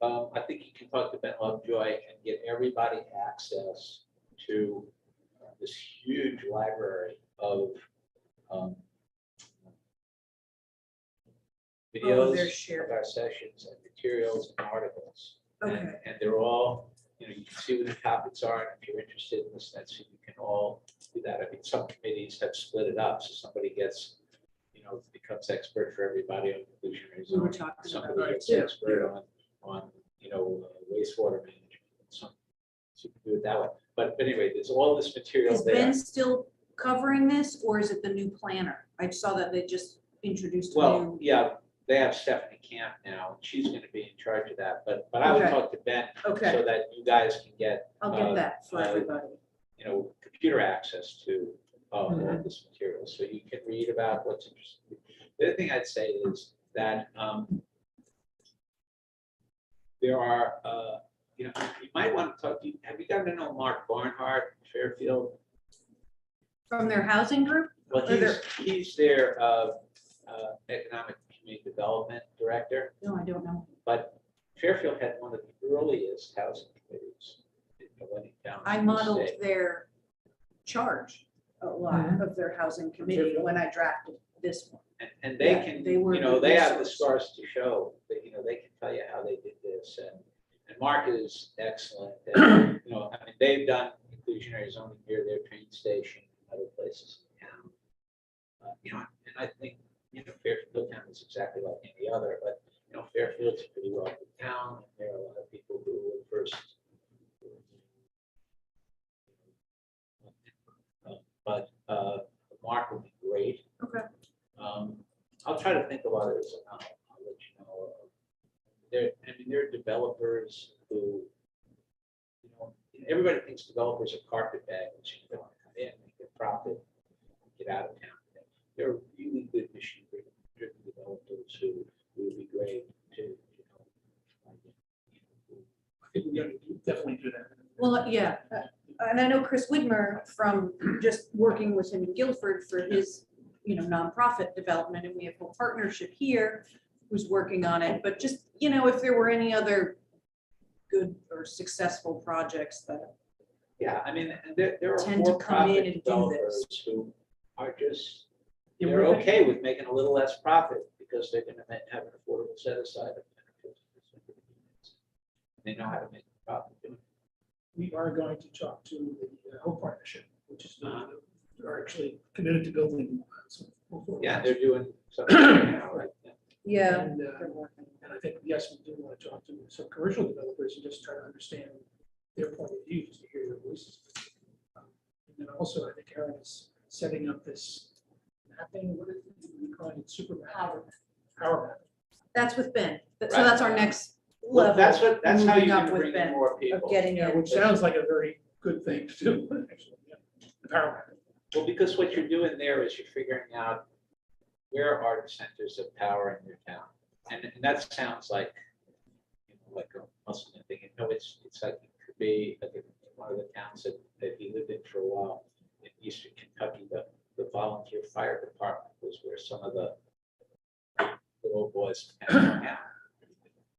I think you can talk to Ben Lovejoy and get everybody access to this huge library of videos they're shared. of our sessions and materials and articles. Okay. And they're all, you can see what the topics are, and if you're interested in this, so you can all do that. I mean, some committees have split it up, so somebody gets, becomes expert for everybody on inclusionary We were zoning. talking about Somebody that gets too. expert on wastewater management. So you can do it that way. But anyway, there's all this material Is there. Ben still covering this or is it the new planner? I saw that they just introduced a Well, new. yeah, they have Stephanie Camp now, and she's going to be in charge of that. But I would Okay. talk to Ben Okay, so that you guys can get I'll get that for uh, everybody. computer access to all this material, so you can read about what's interesting. The other thing I'd say is that there are, you might want to talk. Have you gotten to know Mark Barnhart, Fairfield? From their housing group? Well, Or he's their economic community development director. No, I don't know. But Fairfield had one of the earliest housing committees in down. I in the modeled state. their charge a lot of their housing committee when I drafted this one. And they Yeah, can, they were the they have the resource. scars to show, that, they can tell you how they did this, and Mark is excellent. And, I mean, they've done inclusionary zoning near their train station and other places in town. And I think, Fairfield town is exactly like any other, but, Fairfield's a pretty wealthy town, and there are a lot of people who were first. But Mark would be great. Okay. I'll try to think about it as I'll let you know. There are developers who, everybody thinks developers are carpetbaggers. They want to come in, make a profit, get out of town. They're really good mission-driven developers who would be great to, I think we're going to definitely do that. Well, yeah, and I know Chris Widmer from just working with him in Guilford for his, nonprofit development, and we have a partnership here who's working on it, but just, if there were any other good or successful projects that. yeah, I mean, there are Tend to come in for-profit and do developers this. who are just, Yeah, they're we're- okay with making a little less profit because they're gonna have an affordable set aside of benefits. They know how to make a profit doing it. We are going to talk to the Hope Partnership, which is, are actually committed to building. Some affordable Yeah, housing. they're doing something now, right? Yeah. Yeah. And, they're working. and I I think, yes, we do want to talk to some commercial developers and just try to understand their point of view, just to hear their voices. And then also, I think Aaron is setting up this mapping, what is it, we call it super mapping. Power map. That's with Ben. So Right. that's our next Well, level. that's how moving you're up gonna with bring in Ben, more Of people. getting Yeah, in. which sounds like a very good thing to do, actually, yeah. The power map. Well, because what you're doing there is you're figuring out where are the centers of power in your town. And that sounds like, like a Muslim thing. It's like, it could be like in one of the towns that he lived in for a while in eastern Kentucky, the volunteer fire department was where some of the old boys hang out.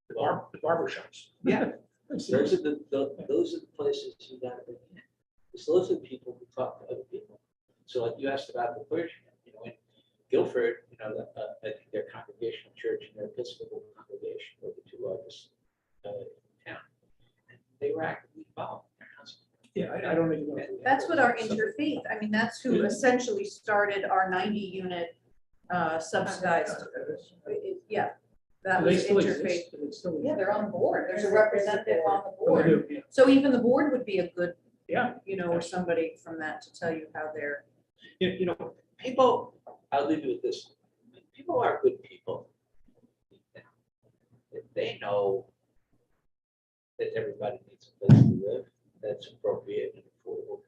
The barber shops. Yeah, I've seen those those. are those are the places you gotta bring in. Because those are the people who talk to other people. So like you asked about the clergymen, in Guilford, I think their congregational church and their Episcopal congregation were the two largest in town. And they were actively involved in their housing. Yeah, I don't even know. That's what our interfaith, I mean, that's who essentially started our 90-unit subsidized. Yeah, that Do they was still interfaith. exist? Do they still Yeah, they're on the board. There's a representative on the Oh, they board. do, yeah. So even the board would be a good, Yeah. or somebody from that to tell you how they're. People, I'll leave you with this. People are good people. If they know that everybody needs a place to live, that's appropriate and affordable.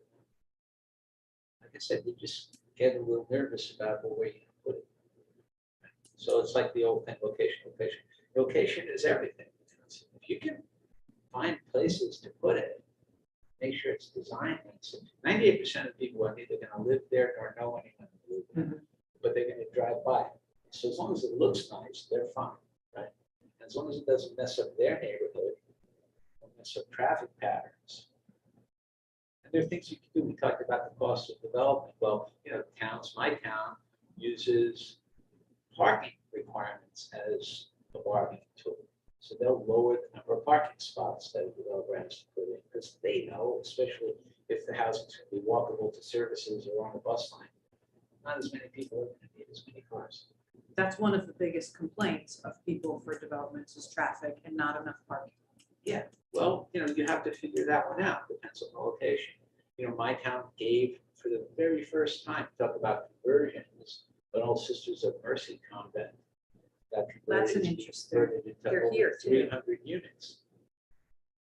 Like I said, you just get a little nervous about where you put it. So it's like the old thing, location. Location is everything. If you can find places to put it, make sure it's designed. 98% of people are neither going to live there nor know anyone who lives there, but they're going to drive by. So as long as it looks nice, they're fine, right? As long as it doesn't mess up their neighborhood, don't mess up traffic patterns. And there are things you can do. We talked about the cost of development. Well, my town uses parking requirements as a bargaining tool. So they'll lower the number of parking spots that a developer has to put in, because they know, especially if the housing's going to be walkable to services or on the bus line, not as many people are going to need as many cars. That's one of the biggest complaints of people for developments is traffic and not enough parking. Well, you have to figure that one out. Depends on the location. My town gave for the very first time, talk about conversions, an Old Sisters of Mercy convent. That That's an converted interesting. into They're over here, too. 300 units.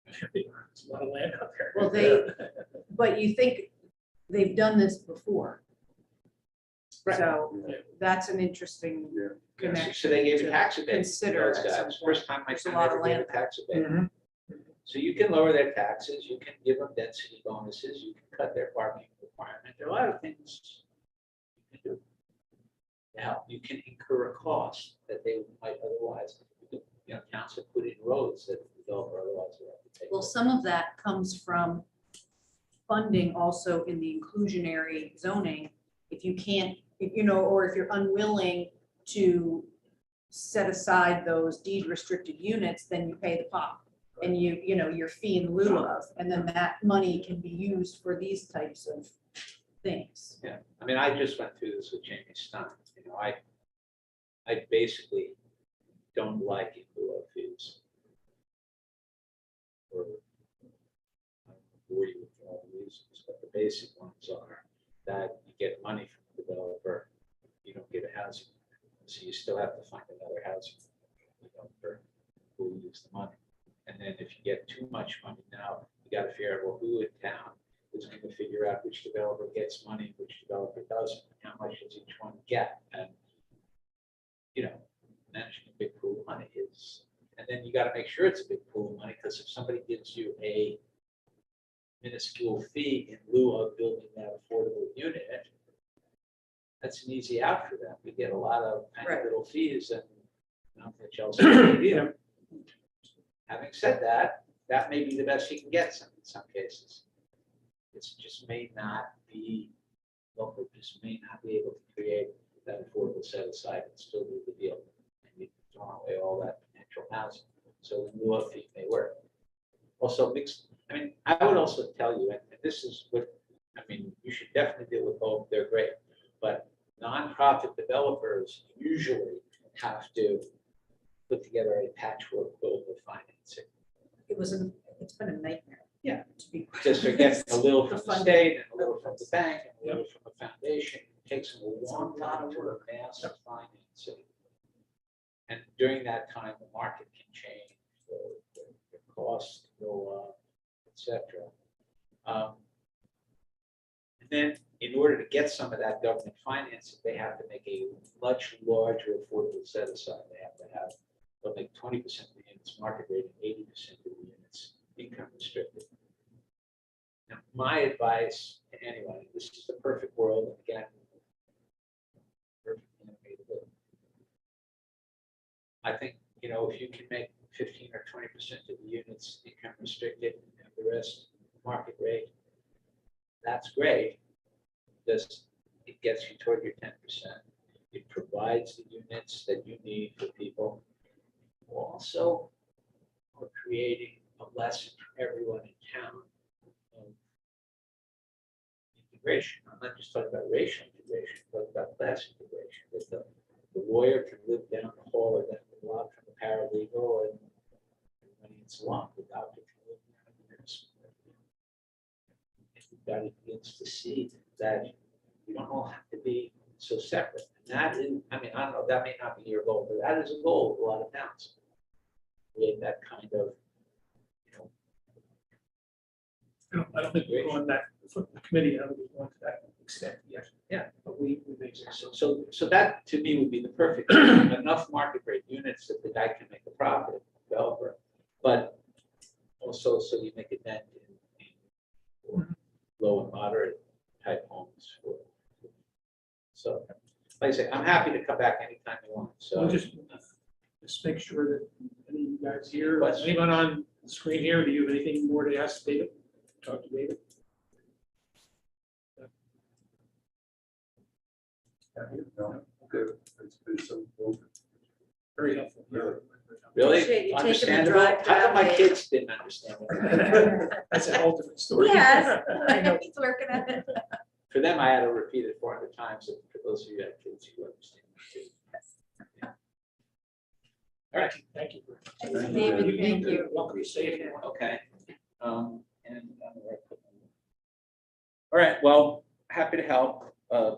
It's a lot of land out there. Well, but you think they've done this before. Right. So that's an interesting So connection. they gave a to tax abatement. consider to those at some guys. point. First time my There's a town lot of ever gave a land tax abatement. Mhm. So you can lower their taxes, you can give them density bonuses, you can cut their parking requirement. There are a lot of things you can do. Now, you can incur a cost that they might otherwise, towns have put in roads that the developer otherwise would have to take. Well, some of that comes from funding also in the inclusionary zoning. If you can't, or if you're unwilling to set aside those deed restricted units, then you pay the pop. And your fee in lieu of, and then that money can be used for these types of things. Yeah, I mean, I just went through this with Jamie Stein. I basically don't like in lieu of fees. Or you for all the reasons, but the basic ones are that you get money from the developer, you don't get a housing. So you still have to find another housing developer who will use the money. And then if you get too much money now, you got to figure out, well, who in town is going to figure out which developer gets money, which developer doesn't, how much does each one get? And, managing a big pool of money is, and then you got to make sure it's a big pool of money, because if somebody gives you a minuscule fee in lieu of building that affordable unit, that's an easy out for them. We get a lot of tiny little fees and not much else either. Having said that, that may be the best you can get in some cases. It just may not be, local just may not be able to create that affordable set aside and still do the deal. And you throw away all that potential housing. So in lieu of fee may work. Also mixed, I would also tell you, and this is what, you should definitely deal with both, they're great. But nonprofit developers usually have to put together a patchwork quilt of financing. It's been a nightmare. Yeah. To be. Just for getting a little from The the funding. state and a little from the bank and a little from the foundation. It takes them a long time to amass financing. And during that time, the market can change, the costs go up, et cetera. And then in order to get some of that government financing, they have to make a much larger affordable set aside. They'll make 20% of the units market rate and 80% of the units income restricted. Now, my advice to anyone, this is the perfect world, and again, perfect innovative. I think, if you can make 15 or 20% of the units income restricted and the rest market rate, that's great, because it gets you toward your 10%. It provides the units that you need for people. Also, we're creating a lesson for everyone in town of integration. I'm not just talking about racial integration, but about class integration. That the lawyer can live down the hall or down the block from the paralegal, and when it's long, the doctor can live down the nurse. Everybody begins to see that we don't all have to be so separate. And that is, I don't know, that may not be your goal, but that is a goal of a lot of towns. Create that kind of, I don't think we're going that, for the committee, I don't think we're going to that extent yet. Yeah. But we make so that to me would be the perfect, enough market rate units that the guy can make a profit, developer, but also so you make a dent in low and moderate type homes. So, like I say, I'm happy to come back anytime you want. We'll So just make sure that any of you guys here, Questions? anyone on the screen here, do you have anything more to ask David? Talk to David. Okay, it's been so open. Very helpful. really Appreciate you taking the understandable. drive How come my down, kids didn't understand that? That's a whole different story. Yes, I know he's working on it. For them, I had to repeat it 400 times. And for those of you who have kids, you understand. All right. Thank you. Thanks, David, thank you. Welcome to stay if you want. Okay. All right, well, happy to help,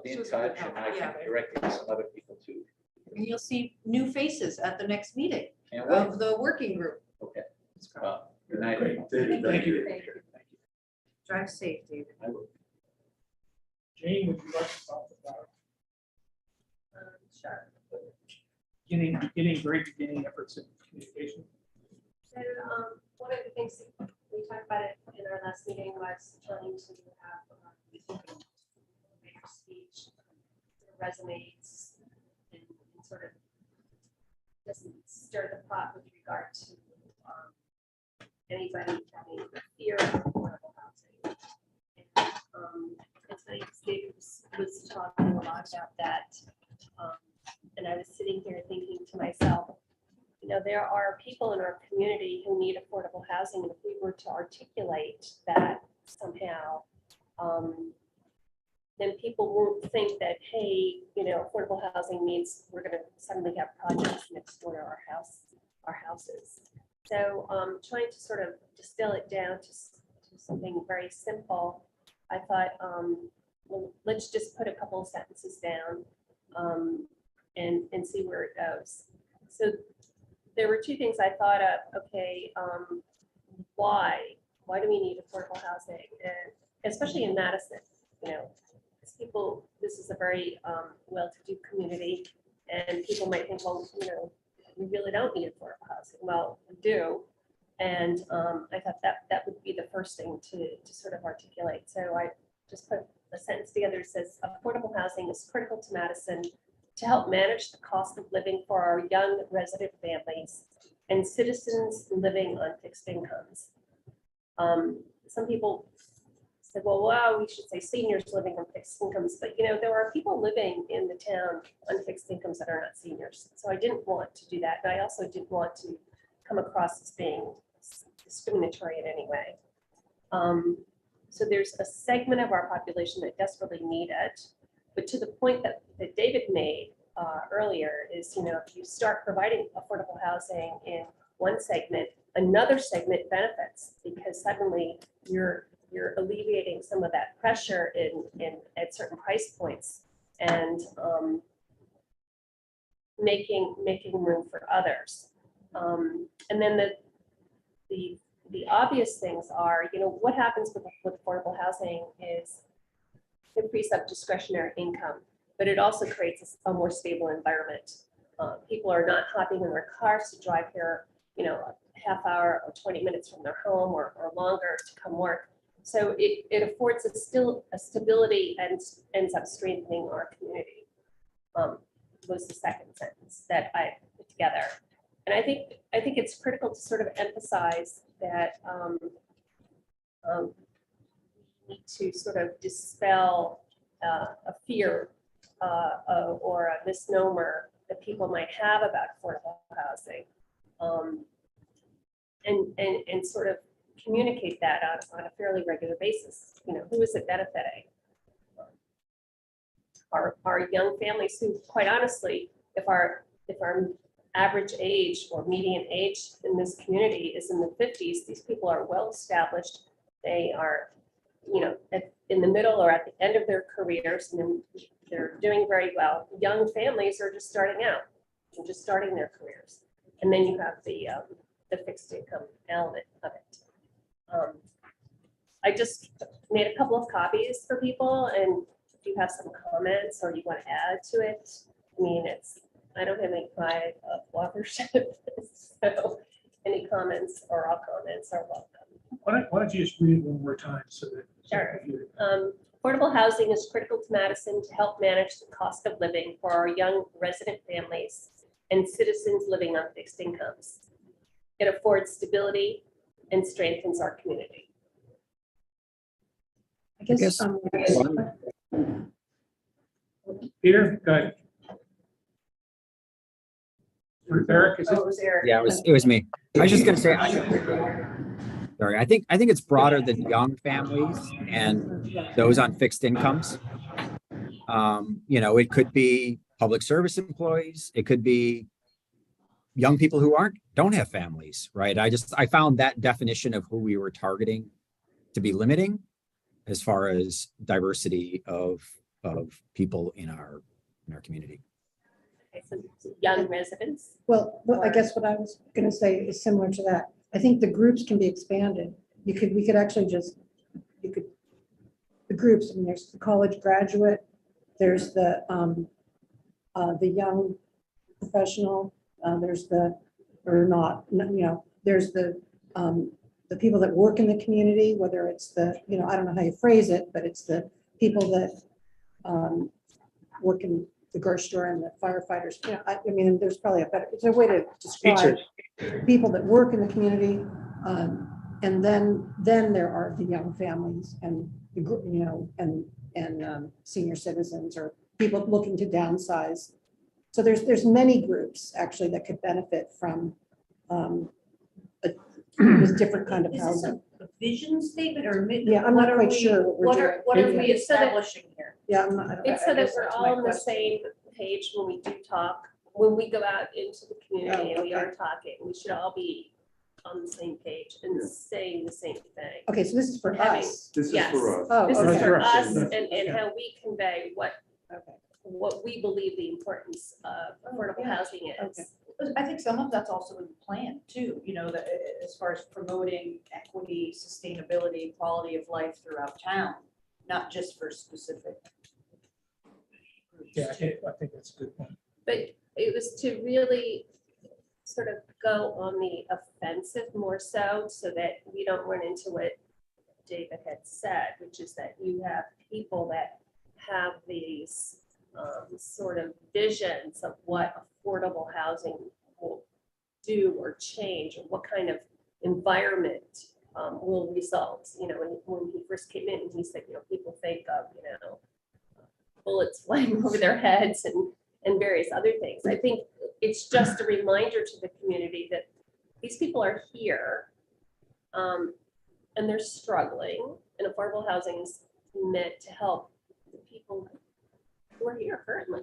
be in This was a good touch, and help, I can yeah. direct you to some other people too. And you'll see new faces at the next meeting Can't wait. of the working group. Okay. Well, good night. Great. David, Thank you. Thank you. Drive safe, David. I will. Jane, would you like to talk about Sure. very beginning efforts in communication? So, one of the things that we talked about it in our last meeting was trying to have mayor's speech sort of resonates and sort of doesn't stir the pot with regard to anybody having fear of affordable housing. And, it's nice, David was talking a lot about that. And I was sitting here thinking to myself, there are people in our community who need affordable housing, and if we were to articulate that somehow, then people won't think that, hey, affordable housing means we're gonna suddenly have projects next door to our houses. So trying to sort of distill it down to something very simple, I thought, well, let's just put a couple of sentences down and see where it goes. So there were two things I thought of. Okay, why do we need affordable housing, and especially in Madison? Because people, this is a very well-to-do community, and people might think, well, we really don't need affordable housing. Well, we do, and I thought that would be the first thing to sort of articulate. So I just put a sentence together that says, affordable housing is critical to Madison to help manage the cost of living for our young resident families and citizens living on fixed incomes. Some people said, well, wow, we should say seniors living on fixed incomes, but there are people living in the town on fixed incomes that are not seniors. So I didn't want to do that. And I also didn't want to come across as being discriminatory in any way. So there's a segment of our population that desperately need it. But to the point that David made, earlier is, if you start providing affordable housing in one segment, another segment benefits because suddenly you're alleviating some of that pressure in at certain price points and making room for others. And then the obvious things are, what happens with affordable housing is it frees up discretionary income, but it also creates a more stable environment. People are not hopping in their cars to drive here, a half hour or 20 minutes from their home or longer to come work. So it affords a stability and ends up strengthening our community. Was the second sentence that I put together. And I think it's critical to sort of emphasize that we need to sort of dispel a fear or a misnomer that people might have about affordable housing, and sort of communicate that on a fairly regular basis. Who is it benefiting? Our young families who, quite honestly, if our average age or median age in this community is in the 50s, these people are well established. They are, in the middle or at the end of their careers, and they're doing very well. Young families are just starting out and just starting their careers. And then you have the fixed income element of it. I just made a couple of copies for people, and if you have some comments or you want to add to it, I don't have any pride of authorship, so any comments or all comments are welcome. Why don't you just read it one more time so that. Sure. Affordable housing is critical to Madison to help manage the cost of living for our young resident families and citizens living on fixed incomes. It affords stability and strengthens our community. I guess, Peter, go ahead. Eric, is it? Oh, it was Eric. Yeah, it was me. I was just gonna say, sorry, I think it's broader than young families and those on fixed incomes. It could be public service employees, it could be young people who don't have families, right? I found that definition of who we were targeting to be limiting as far as diversity of people in our community. Okay, so young residents. well, I guess what I was gonna say is similar to that. I think the groups can be expanded. We could actually the groups, there's the college graduate, there's the young professional, there's there's the people that work in the community, whether it's I don't know how you phrase it, but it's the people that work in the grocery store and the firefighters. There's probably it's a way to describe people that work in the community. And then there are the young families and senior citizens or people looking to downsize. So there's many groups actually that could benefit from this different kind of Is this housing. a vision statement or? Yeah, I'm not quite sure what we're doing. What are we It's so that- establishing here? Yeah, It's so I that guess we're that's all my on the question. same page when we do talk, when we go out into the community and we okay. are talking, we should all be on the same page and saying the same thing. Okay, so this is for Having- us. This is Yes. for us. Oh, This is okay. for Correct. us and how we convey Okay. what we believe the importance of affordable yeah. housing is. Okay. I think some of that's also in the plan too, that as far as promoting equity, sustainability, quality of life throughout town, not just for specific groups. Yeah, I think that's a good point. But it was to really sort of go on the offensive more so that we don't run into what David had said, which is that you have people that have these sort of visions of what affordable housing will do or change, or what kind of environment will result. When he first came in, he said, people think of, bullets flying over their heads and various other things. I think it's just a reminder to the community that these people are here and they're struggling, and affordable housing is meant to help the people who are here currently.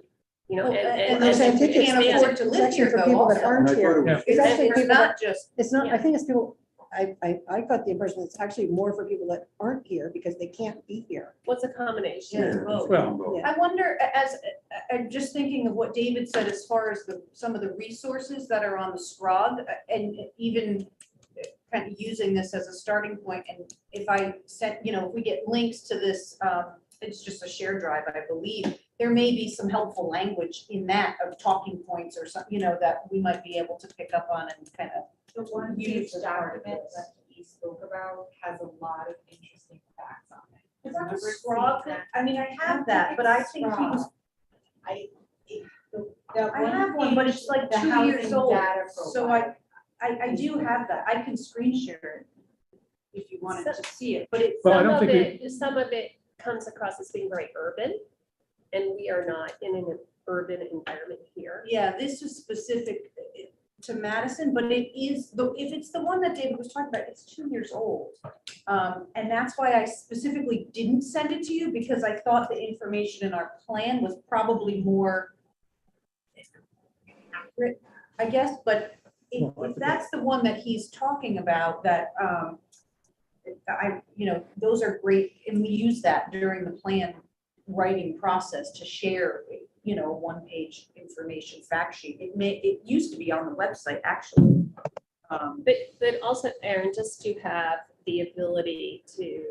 you know, Well, and. those and who can't expand afford it. to It's live actually here for go people that also. aren't And I thought here. it was- Yeah. It's actually And for it's people that, not just, it's not, Yeah. I think it's people, I got the impression it's actually more for people that aren't here because they can't be here. What's a combination of both? Well, Yeah. I wonder, as, I'm just thinking of what David said as far as some of the resources that are on the Scrog, and even kind of using this as a starting point, and if I sent, if we get links to this, it's just a share drive, I believe, there may be some helpful language in that of talking points or something, that we might be able to pick up on and kind of. The one Use page as part of document this. that he spoke about has a lot of interesting facts on it. Is that the Remember Scrog seeing that, I mean, I have that, but I think he was, I, that I have one, but it's like the 2 years housing old, data so profile. I do have that, I can screen share it if you wanted to see it, but it's, Well, I Some don't of think some of it comes across as being very urban, and we are not in an urban environment here. yeah, this is specific to Madison, but it is, if it's the one that David was talking about, it's 2 years old. And that's why I specifically didn't send it to you, because I thought the information in our plan was probably more accurate, I guess, but if that's the one that he's talking about, that, those are great, and we use that during the plan writing process to share, a one-page information fact sheet. It used to be on the website, actually. But also, Aaron, just to have the ability to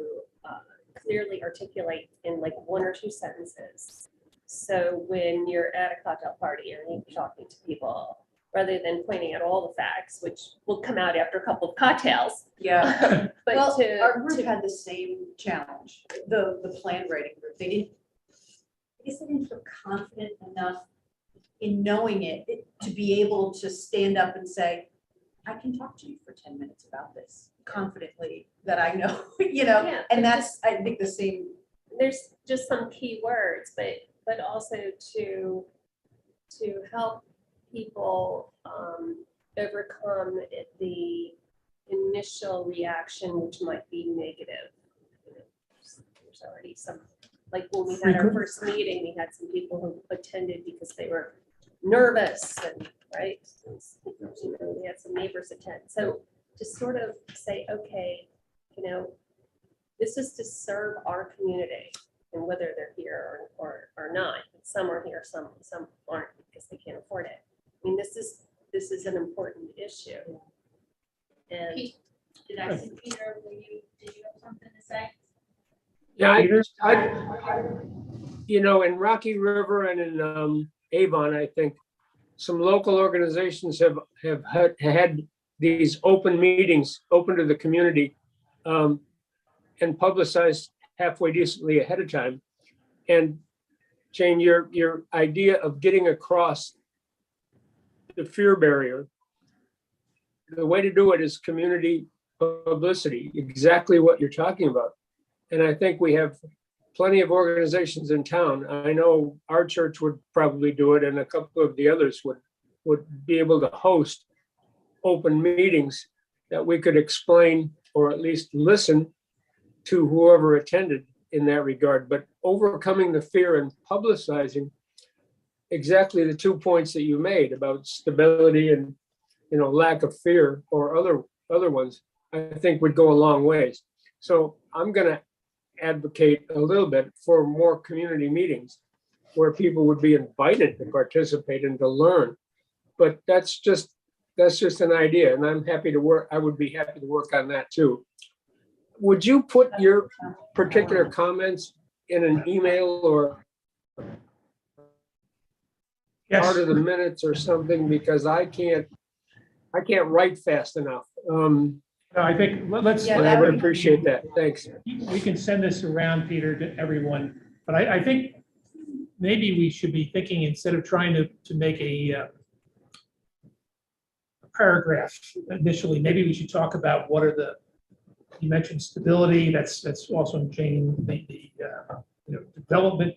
clearly articulate in like 1 or 2 sentences. So when you're at a cocktail party or you're talking to people, rather than pointing out all the facts, which will come out after a couple of cocktails. Yeah. But Well, to, our group to- had the same challenge, the plan writing group. I guess they didn't feel confident enough in knowing it to be able to stand up and say, I can talk to you for 10 minutes about this confidently, that I know, Yeah, and but that's, I think, the same. there's just some key words, but also to help people overcome the initial reaction, which might be negative. There's already some, like when we had our first meeting, we had some people who attended because they were nervous and, right? We had some neighbors attend. So to sort of say, okay, this is to serve our community, and whether they're here or not. Some are here, some aren't because they can't afford it. I mean, this is an important issue. And Did I see Peter, did you have something to say? Yeah, Peter? in Rocky River and in Avon, I think some local organizations have had these open meetings, open to the community, and publicized halfway decently ahead of time. And Jane, your idea of getting across the fear barrier, the way to do it is community publicity, exactly what you're talking about. And I think we have plenty of organizations in town. I know our church would probably do it, and a couple of the others would be able to host open meetings that we could explain or at least listen to whoever attended in that regard. But overcoming the fear and publicizing exactly the 2 points that you made about stability and lack of fear, or other ones, I think would go a long ways. So I'm going to advocate a little bit for more community meetings where people would be invited to participate and to learn. But that's just an idea, and I'm happy to work. I would be happy to work on that too. Would you put your particular comments in an email or Yes. part of the minutes or something, because I can't write fast enough. No, I think let's. Yeah, And I would appreciate that. Thanks. We can send this around, Peter, to everyone, but I think maybe we should be thinking, instead of trying to make a paragraph initially, maybe we should talk about what are you mentioned stability, that's also Jane, the development.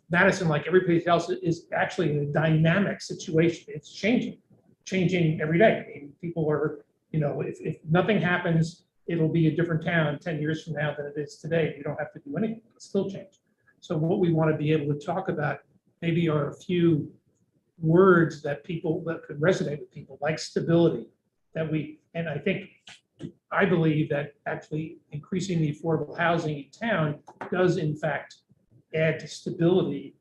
Madison, like everybody else, is actually in a dynamic situation. It's changing every day. People are, if nothing happens, it'll be a different town 10 years from now than it is today. You don't have to do anything, it's still change. So what we want to be able to talk about maybe are a few words that people, that could resonate with people, like stability, that we, and I believe that actually increasing the affordable housing in town does in fact add to stability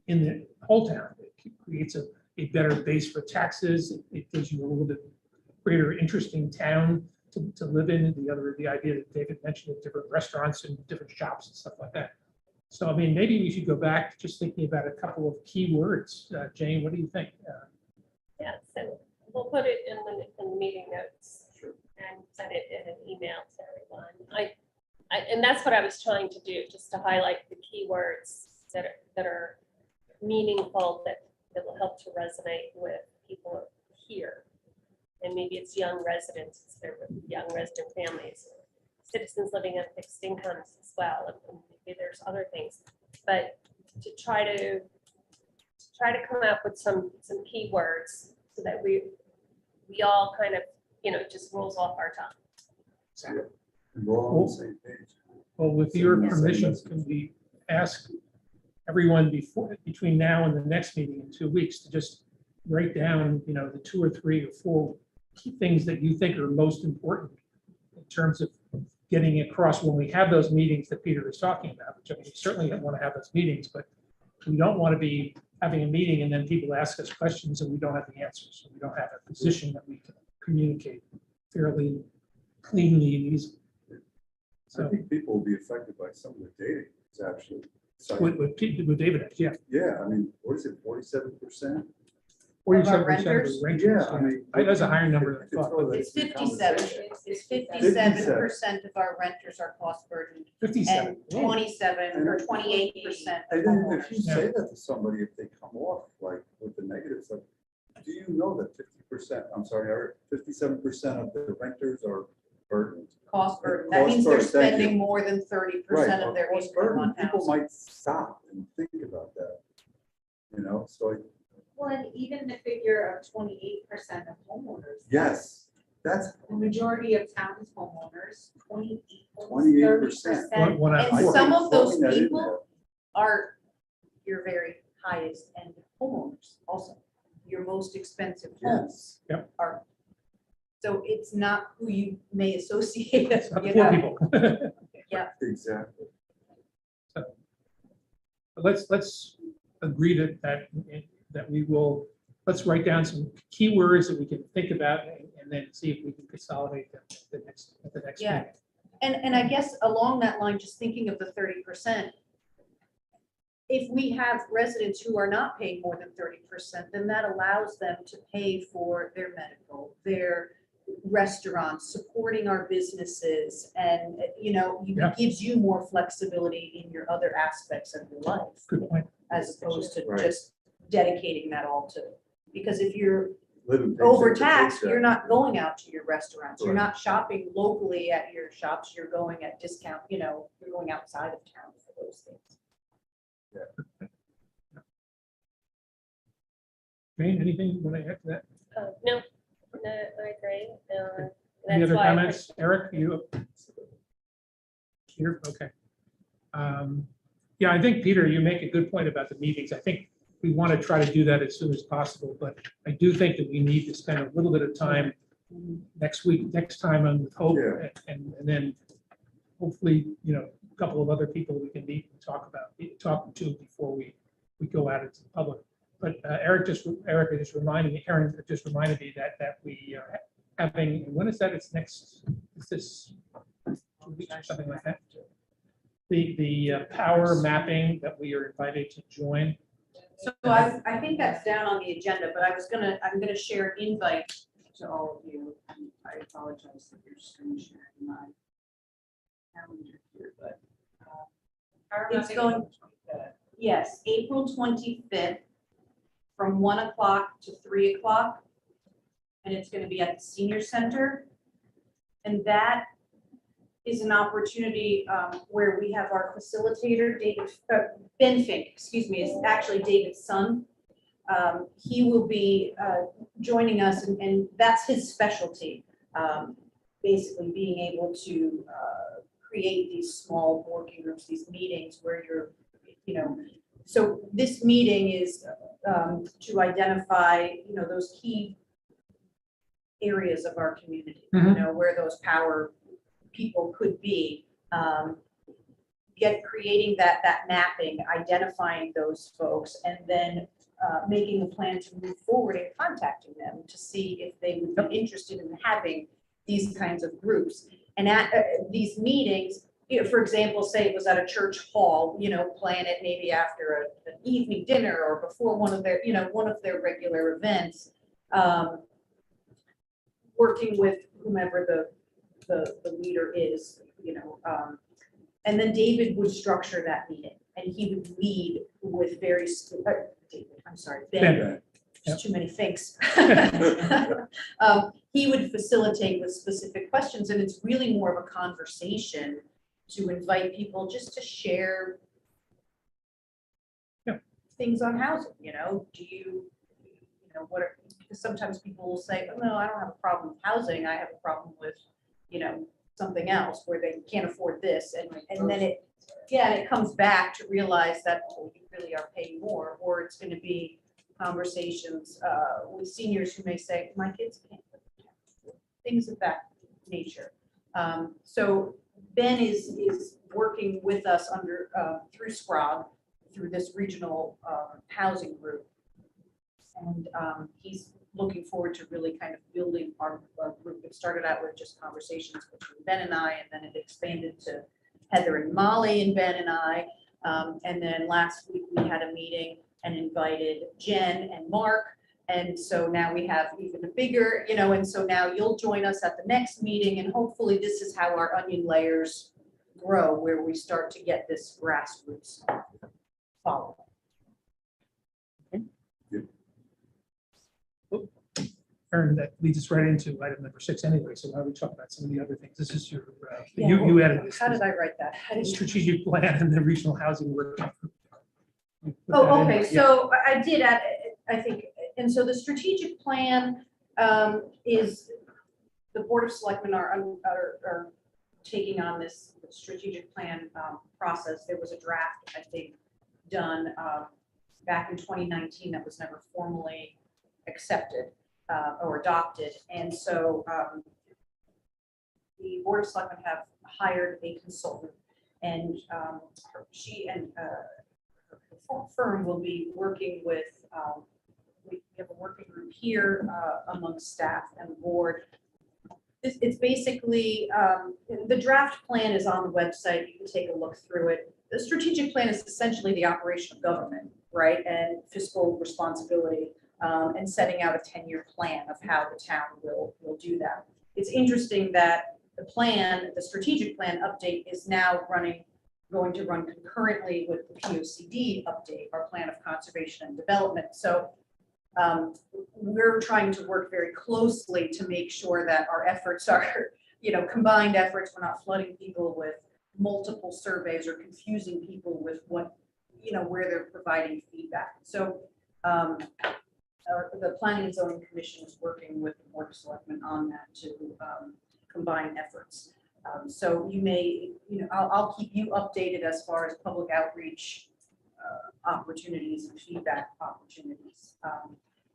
in the whole town. It creates a better base for taxes. It gives you a little bit greater interesting town to live in. The idea that David mentioned of different restaurants and different shops and stuff like that. So, I mean, maybe we should go back to just thinking about a couple of key words. Jane, what do you think? Yeah, so we'll put it in the meeting notes and send it in an email to everyone. And that's what I was trying to do, just to highlight the keywords that are meaningful, that will help to resonate with people here. And maybe it's young residents, it's their young resident families, citizens living on fixed incomes as well, and maybe there's other things. But to try to come up with some keywords so that we all kind of, it just rolls off our tongue. And we're all on the same page. Well, with your permission, can we ask everyone between now and the next meeting in 2 weeks to just write down, the 2 or 3 or 4 key things that you think are most important in terms of getting across when we have those meetings that Peter is talking about, which I mean, we certainly don't want to have those meetings, but we don't want to be having a meeting and then people ask us questions and we don't have the answers. We don't have a position that we can communicate fairly cleanly and easily. I So think people will be affected by some of the data. It's actually. with David, yeah. Yeah, I mean, what is it, 47%? 47% renters? of renters. Yeah, I mean. That's a higher number than I If you thought. throw that It's into 57, conversation. it's 57% of our renters are cost burdened, 57. and 27 or 28% of And then if you homeowners. say that to somebody, if they come off like with the negatives, like, do you know that 57% of the renters are burdened? Cost burden, that Cost means they're burden, thank you. spending more than 30% of their cost income burden, on people housing. might stop and think about that, so Well, and even the figure of 28% of homeowners. yes, that's The majority of town is homeowners, 28, 28%. One out of And four. some of those Throwing that in people are your very highest end homeowners also. Your most expensive homes. Yep. Are, so it's not who you may associate It's with, not the you poor know. people. Exactly. Let's agree that we will, let's write down some keywords that we can think about and then see if we can consolidate them at the next Yeah. meeting. And I guess along that line, just thinking of the 30%, if we have residents who are not paying more than 30%, then that allows them to pay for their medical, their restaurants, supporting our businesses, and, Yeah. it gives you more flexibility in your other aspects of your life, Good point. as opposed to Right. just dedicating that all to, because if you're Living paycheck to overtaxed, paycheck. you're not going out to your restaurants, you're Right. not shopping locally at your shops, you're going at discount, you're going outside of town for those things. Jane, anything you want to add to that? No, I agree. Any That's other why I comments? Eric, you? Here, okay. Yeah, I think, Peter, you make a good point about the meetings. I think we want to try to do that as soon as possible, but I do think that we need to spend a little bit of time next time on with Hope, Yeah. and then hopefully, a couple of other people we can meet and talk to before we go out into the public. But Aaron just reminded me that we are having, when is that? It's this 2 weeks or something like that. The power mapping that we are invited to join. So I think that's down on the agenda, but I'm gonna share an invite to all of you. And I apologize that you're screen sharing my calendar here, but it's going, yes, April 25th from 1 o'clock to 3 o'clock. And it's gonna be at the senior center. And that is an opportunity where we have our facilitator, Ben Fink, is actually David's son. He will be joining us, and that's his specialty. Basically being able to create these small working groups, these meetings where So this meeting is to identify, those key areas of our community, where those power people could be. Creating that mapping, identifying those folks, and then making a plan to move forward and contacting them to see if they would be interested in having these kinds of groups. And at these meetings, for example, say it was at a church hall, plan it maybe after an evening dinner or before one of their regular events, working with whomever the leader is, and then David would structure that meeting, and he would lead with Ben. There's too many thinks. He would facilitate with specific questions, and it's really more of a conversation to invite people just to share things on housing. Do you, because sometimes people will say, oh, no, I don't have a problem with housing. I have a problem with, something else where they can't afford this. And then it comes back to realize that you really are paying more, or it's going to be conversations with seniors who may say, my kids can't, things of that nature. So Ben is working with us through SCROG, through this regional housing group. And he's looking forward to really kind of building our group. It started out with just conversations between Ben and I, and then it expanded to Heather and Molly and Ben and I. And then last week we had a meeting and invited Jen and Mark. And so now we have even a bigger, and so now you'll join us at the next meeting, and hopefully this is how our onion layers grow, where we start to get this grassroots follow. Aaron, that leads us right into item number 6 anyway, so why don't we talk about some of the other things? This is your, you added this. How did I write that? Strategic plan and the regional housing work. Oh, okay, so I did add, I think, and so the strategic plan is, the Board of Selectmen are taking on this strategic plan process. There was a draft, I think, done back in 2019 that was never formally accepted or adopted. And so the Board of Selectmen have hired a consultant, and she and her firm will be working with, we have a working group here among staff and the board. It's basically, the draft plan is on the website. You can take a look through it. The strategic plan is essentially the operation of government, right? And fiscal responsibility, and setting out a 10-year plan of how the town will do that. It's interesting that the strategic plan update is now going to run concurrently with the POCD update, our plan of conservation and development. So we're trying to work very closely to make sure that our efforts are, combined efforts. We're not flooding people with multiple surveys or confusing people with what, where they're providing feedback. So the Planning and Zoning Commission is working with the Board of Selectmen on that to combine efforts. So you may, I'll keep you updated as far as public outreach opportunities and feedback opportunities.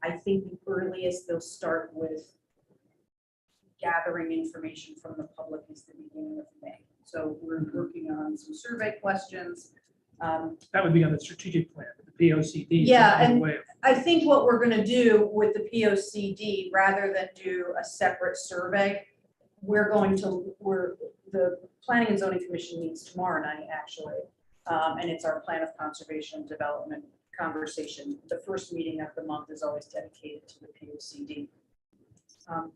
I think the earliest they'll start with gathering information from the public is the beginning of May. So we're working on some survey questions. That would be on the strategic plan, the POCD. Yeah, and I think what we're going to do with the POCD, rather than do a separate survey, the Planning and Zoning Commission meets tomorrow night, actually, and it's our plan of conservation and development conversation. The first meeting of the month is always dedicated to the POCD.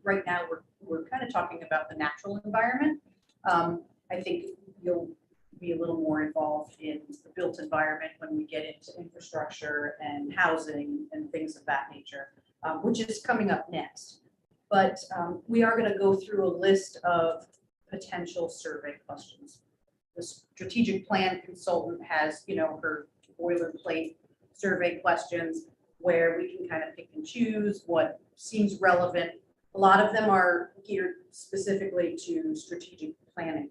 Right now, we're kind of talking about the natural environment. I think you'll be a little more involved in the built environment when we get into infrastructure and housing and things of that nature, which is coming up next. But we are going to go through a list of potential survey questions. The strategic plan consultant has, her boilerplate survey questions where we can kind of pick and choose what seems relevant. A lot of them are geared specifically to strategic planning.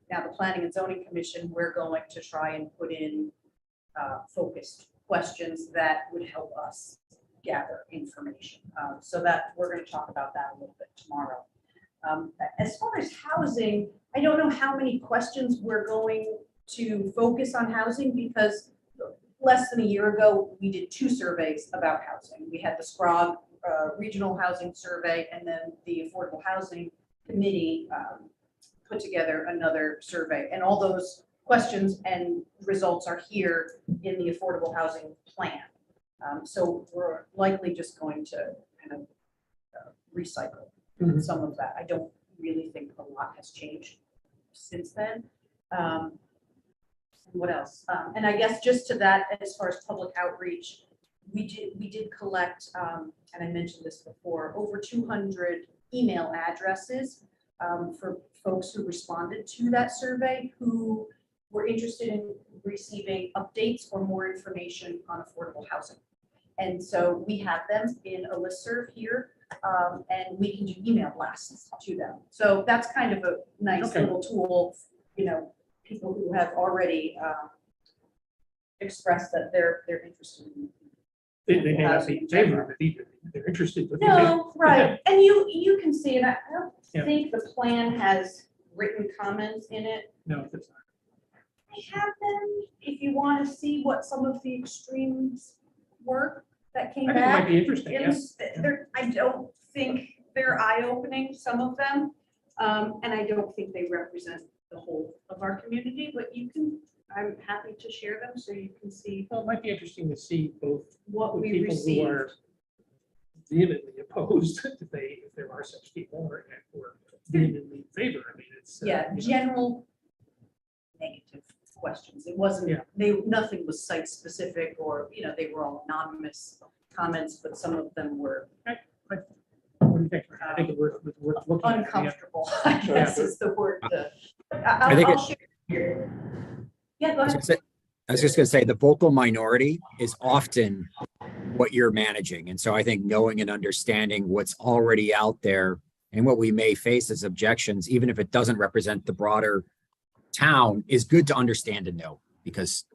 Now, the Planning and Zoning Commission, we're going to try and put in focused questions that would help us gather information. So that we're going to talk about that a little bit tomorrow. As far as housing, I don't know how many questions we're going to focus on housing because less than a year ago, we did 2 surveys about housing. We had the SCROG Regional Housing Survey, and then the Affordable Housing Committee put together another survey. And all those questions and results are here in the Affordable Housing Plan. So we're likely just going to kind of recycle some of that. I don't really think a lot has changed since then. What else? And I guess just to that, as far as public outreach, we did collect, and I mentioned this before, over 200 email addresses for folks who responded to that survey who were interested in receiving updates or more information on affordable housing. And so we have them in a listserv here, and we can do email blasts to them. So that's kind of a nice little tool, you know, people who have already expressed that they're interested in. They may not be in favor of it either. They're interested. But No, right. And you can see it. I don't Yeah. think the plan has written comments in it. No, that's not. I have them if you want to see what some of the extremes were that came I think it might back. be interesting, yes. I don't think they're eye-opening, some of them. And I don't think they represent the whole of our community, but I'm happy to share them so you can see Well, it might be interesting to see both what the we people who received. are vehemently opposed, if there are such people, or vehemently in favor. I mean, it's. Yeah, you know, general negative questions. It wasn't, Yeah. nothing was site specific or, they were all anonymous comments, but some of them were What do you think? I think it's worth looking at. uncomfortable, I guess is the word. I think I'll share here. Yeah, go ahead. I was just gonna say, the vocal minority is often what you're managing. And so I think knowing and understanding what's already out there and what we may face as objections, even if it doesn't represent the broader town, is good to understand and know, because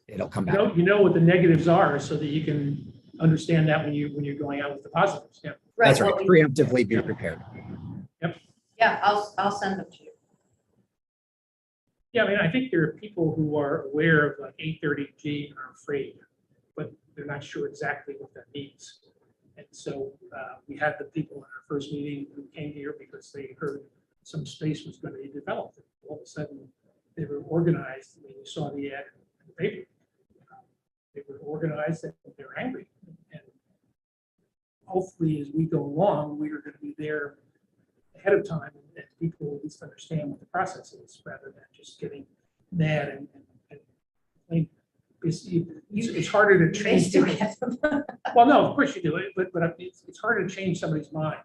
it'll come back. You know what the negatives are, so that you can understand that when you're going out with the positives. Yeah. That's right. Well, Preemptively be prepared. Yeah, I'll send them to you. Yeah, I mean, I think there are people who are aware of like 830G and are afraid, but they're not sure exactly what that means. And so we had the people in our first meeting who came here because they heard some space was going to be developed. And all of a sudden, they were organized. I mean, you saw the ad in the paper. They were organized and they're angry. And hopefully, as we go along, we are going to be there ahead of time, and people at least understand what the process is, rather than just getting mad and it's harder to change. Well, no, of course you do it, but it's harder to change somebody's mind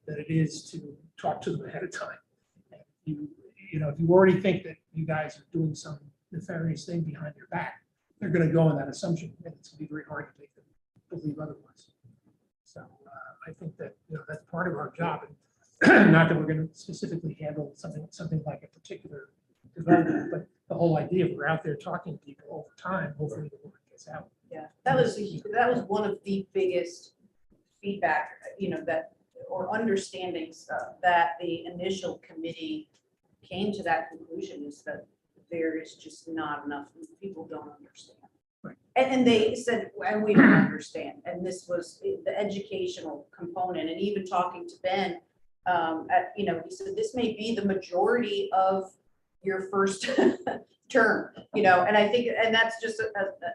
than it is to talk to them ahead of time. And you know, if you already think that you guys are doing some nefarious thing behind your back, they're going to go on that assumption, and it's going to be very hard to make them believe otherwise. So I think that that's part of our job. And not that we're going to specifically handle something like a particular development, but the whole idea, if we're out there talking to people over time, hopefully the word gets out. Yeah, that was one of the biggest feedback, or understandings that the initial committee came to that conclusion, is that there is just not enough, people don't understand. Right. And they said, and we don't understand. And this was the educational component, and even talking to Ben, he said, this may be the majority of your first term, and I think, and that's just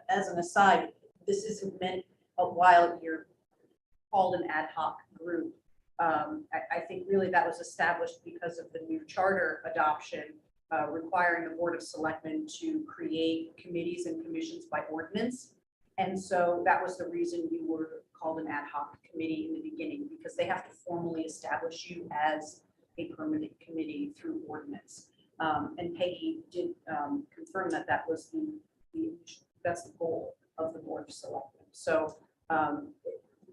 as an aside, this isn't meant while you're called an ad hoc group. I think really that was established because of the new charter adoption, requiring the Board of Selectmen to create committees and commissions by ordinance. And so that was the reason you were called an ad hoc committee in the beginning, because they have to formally establish you as a permanent committee through ordinance. And Peggy did confirm that that was that's the goal of the Board of Selectmen. So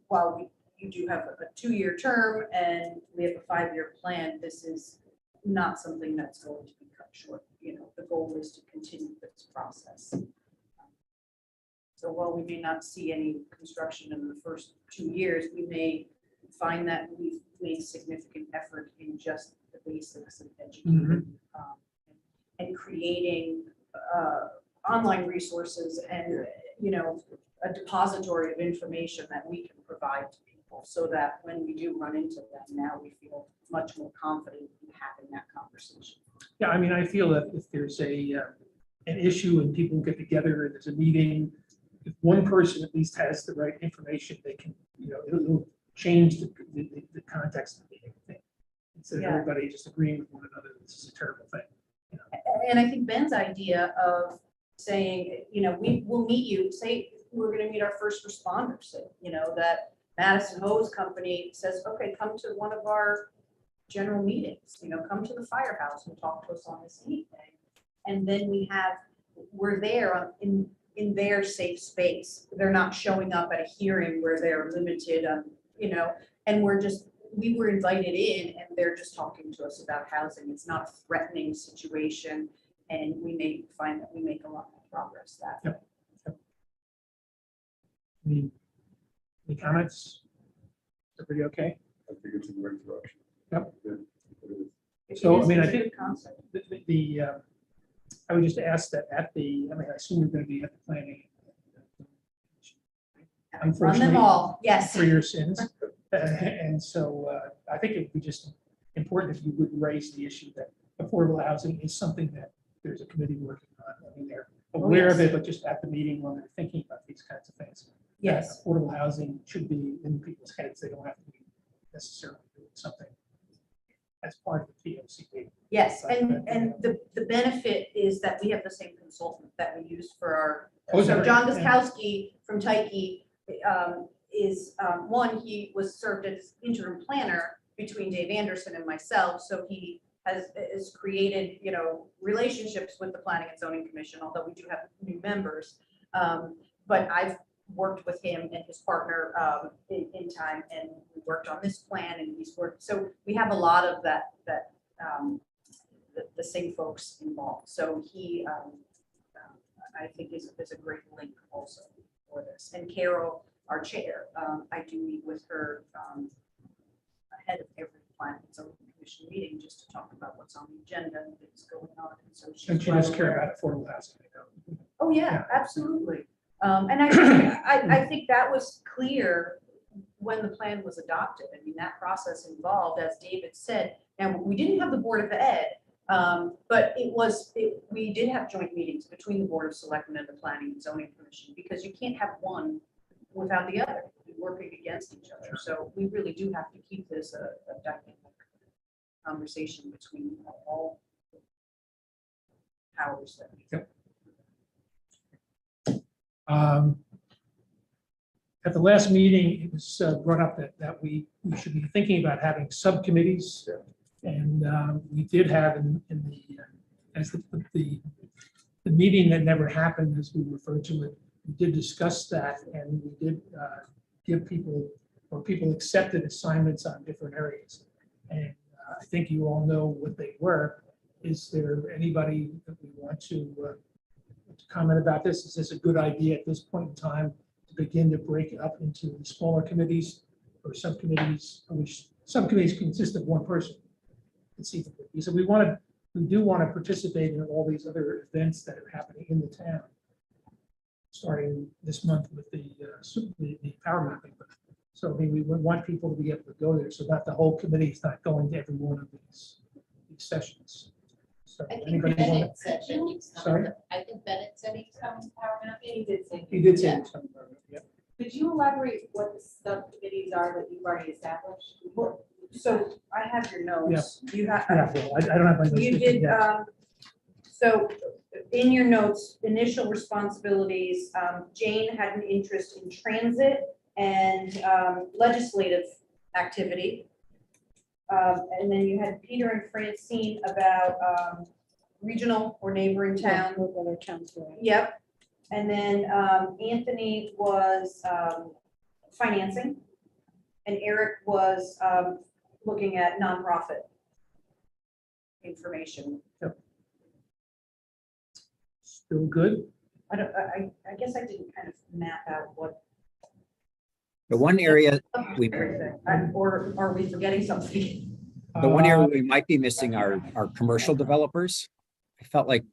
while you do have a 2-year term and we have a 5-year plan, this is not something that's going to be cut short. The goal is to continue this process. So while we may not see any construction in the first 2 years, we may find that we've made significant effort in just the basics of educating and creating online resources and, a depository of information that we can provide to people so that when we do run into them, now we feel much more confident in having that conversation. Yeah, I mean, I feel that if there's an issue and people get together and there's a meeting, if one person at least has the right information, they can, it'll change the context of the meeting. Instead of Yeah. everybody just agreeing with one another, this is a terrible thing. And I think Ben's idea of saying, we will meet you, say, we're gonna meet our first responders, that Madison Hose Company says, okay, come to one of our general meetings, come to the firehouse and talk to us on this evening. And then we're there in their safe space. They're not showing up at a hearing where they're limited on, and we were invited in and they're just talking to us about housing. It's not a threatening situation. And we may find that we make a lot more progress that. Yep. Any comments? Everybody okay? I think it's in the right direction. Yep. Yeah, it is. So, It is I mean, I a think good concept. I would just ask that I assume you're going to be at the planning. Run them Unfortunately, all, yes. for your sins. And so I think it would be just important if you would raise the issue that affordable housing is something that there's a committee working on. I mean, they're aware of it, but just at the meeting when they're thinking about these kinds of things. Yes. Affordable housing should be in people's heads. They don't have to be necessarily doing something as part of the POCD. Yes, and the benefit is that we have the same consultant that we use for our, Oh, so right? John Yeah. Guskowski from Tyke is, he was served as interim planner between Dave Anderson and myself, so he has created, relationships with the Planning and Zoning Commission, although we do have new members. But I've worked with him and his partner in time, and we worked on this plan, and he's worked, so we have a lot of that the same folks involved. So he, I think is a great link also for this. And Carol, our chair, I do meet with her ahead of every Planning and Zoning Commission meeting just to talk about what's on the agenda and things going on. And so And she well does care aware. about affordable housing. Oh, yeah, Yeah. absolutely. And I think that was clear when the plan was adopted. I mean, that process involved, as David said, and we didn't have the Board of Ed, but we did have joint meetings between the Board of Selectmen and the Planning and Zoning Commission, because you can't have one without the other, working against each other. So we really do have to keep this a dynamic conversation between all powers that we. Yep. At the last meeting, it was brought up that we should be thinking about having subcommittees. And we did have in the, as the meeting that never happened, as we referred to it, we did discuss that, and we did give people, or people accepted assignments on different areas. And I think you all know what they were. Is there anybody that we want to comment about this? Is this a good idea at this point in time to begin to break it up into smaller committees or subcommittees, which subcommittees consist of one person? Conceivably. So we do want to participate in all these other events that are happening in the town, starting this month with the power mapping. So I mean, we would want people to be able to go there, so that the whole committee is not going to every one of these sessions. So I think anybody want Bennett said that he's Sorry? coming. I think Bennett said he's coming to Power Mapping. He did say. He did say Yeah. something about it, yeah. Could you elaborate what the subcommittees are that you've already established? So I have your notes. You have, Yeah, well, I don't have my. notes you with me did, yet. so in your notes, initial responsibilities, Jane had an interest in transit and legislative activity. And then you had Peter and Francine about regional or neighboring town. What other towns were in? Yep. And then Anthony was financing, and Eric was looking at nonprofit information. Still good. I guess I didn't kind of map out what. The one area we, Everything, or are we forgetting something? the one area we might be missing are commercial developers. I felt like,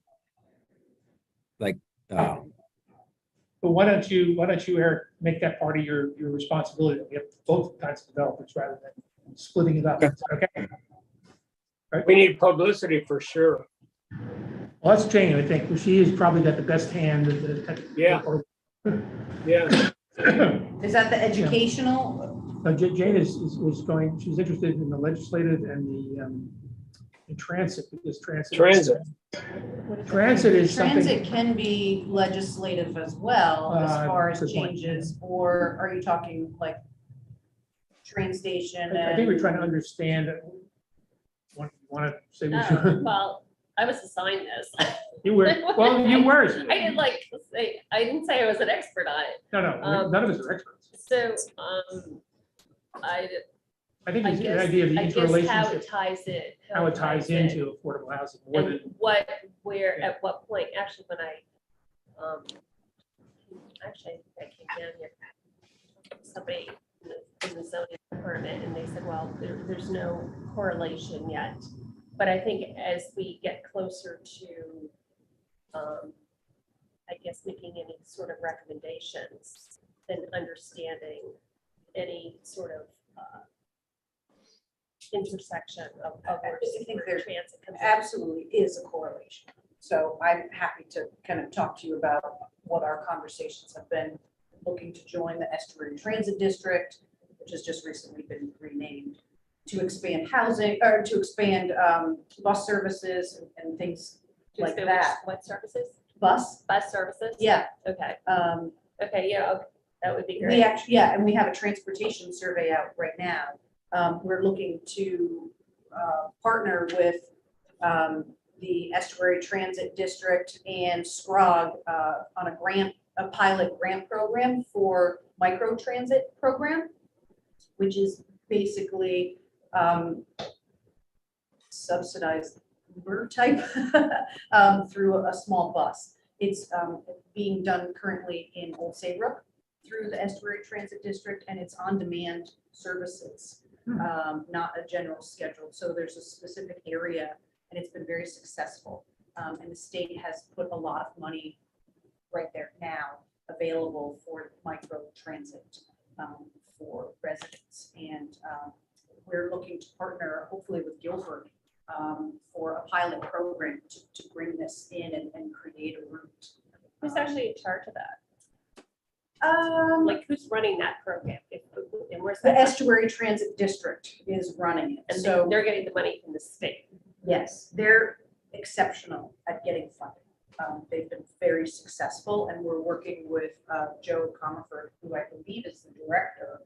uh, But why don't you, Eric, make that part of your responsibility? We have both kinds of developers rather than splitting it up. Okay. We need publicity for sure. Well, that's Jane, I think. She has probably got the best hand at the. Yeah. Yeah. Is that the educational? Jane is going, she's interested in the legislative and the transit, because transit is something. Transit can be legislative as well, as far as good point. changes, or are you talking like train station? I think we're trying to understand. Want to say what you? Well, I was assigned this. You were, well, you were. I didn't like say, I didn't say I was an expert on it. No, none of us are experts. So, I think I it's the guess, idea of the I guess how it interrelationship, ties it. how it ties into affordable housing more And than. where, at what point, actually, when actually, I came down here, somebody in the zoning department, and they said, well, there's no correlation yet. But I think as we get closer to, I guess, making any sort of recommendations, then understanding any sort of intersection of where I think there transit comes in. absolutely is a correlation. So I'm happy to kind of talk to you about what our conversations have been, looking to join the Estuary Transit District, which has just recently been renamed, to expand housing, or to expand bus services and things To like expand that. What services? Bus, Bus services? yeah. Okay, Um, okay, yeah, okay, that would be We great. actually, yeah, and we have a transportation survey out right now. We're looking to partner with the Estuary Transit District and SCROG on a pilot grant program for micro transit program, which is basically subsidized Uber type through a small bus. It's being done currently in Old Saybrook through the Estuary Transit District, and it's on-demand services, not a general schedule. So there's a specific area, and it's been very successful. And the state has put a lot of money right there now available for micro transit for residents. And we're looking to partner, hopefully with Guilford, for a pilot program to bring this in and create a route. Who's actually in charge of that? Like Like, who's running that program? And where's the that? Estuary Transit District is running it. And So they're getting the money from the state. yes, they're exceptional at getting funding. They've been very successful, and we're working with Joe Comerford, who I believe is the director.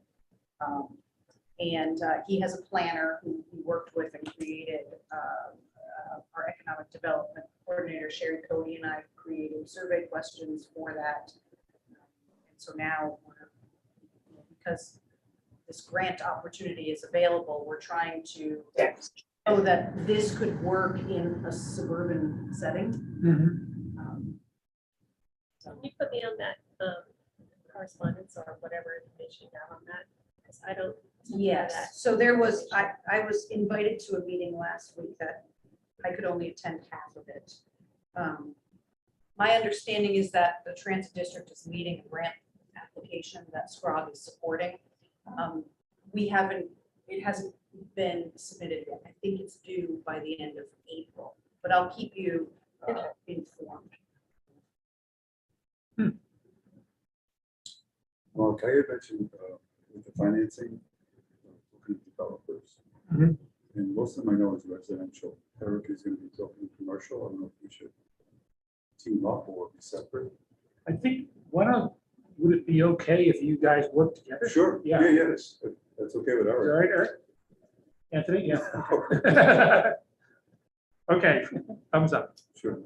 And he has a planner who he worked with and created our economic development coordinator, Sherry Cody, and I created survey questions for that. And so now because this grant opportunity is available, we're trying to show that this could work in a suburban setting. Can you put me on that correspondence or whatever information you have on that? Because I don't. know that. Yes, so there was, I was invited to a meeting last week that I could only attend half of it. My understanding is that the transit district is leading a grant application that SCROG is supporting. It hasn't been submitted yet. I think it's due by the end of April, but I'll keep you informed. Well, Kaya mentioned with the financing, looking at developers. Mhm. And most of them I know is residential. Eric is going to be talking commercial. I don't know if we should team up or be separate. I think, would it be okay if you guys work together? Sure. Yeah. That's okay with Is that Eric. right, Eric? Anthony, yeah. Okay, thumbs up. Sure.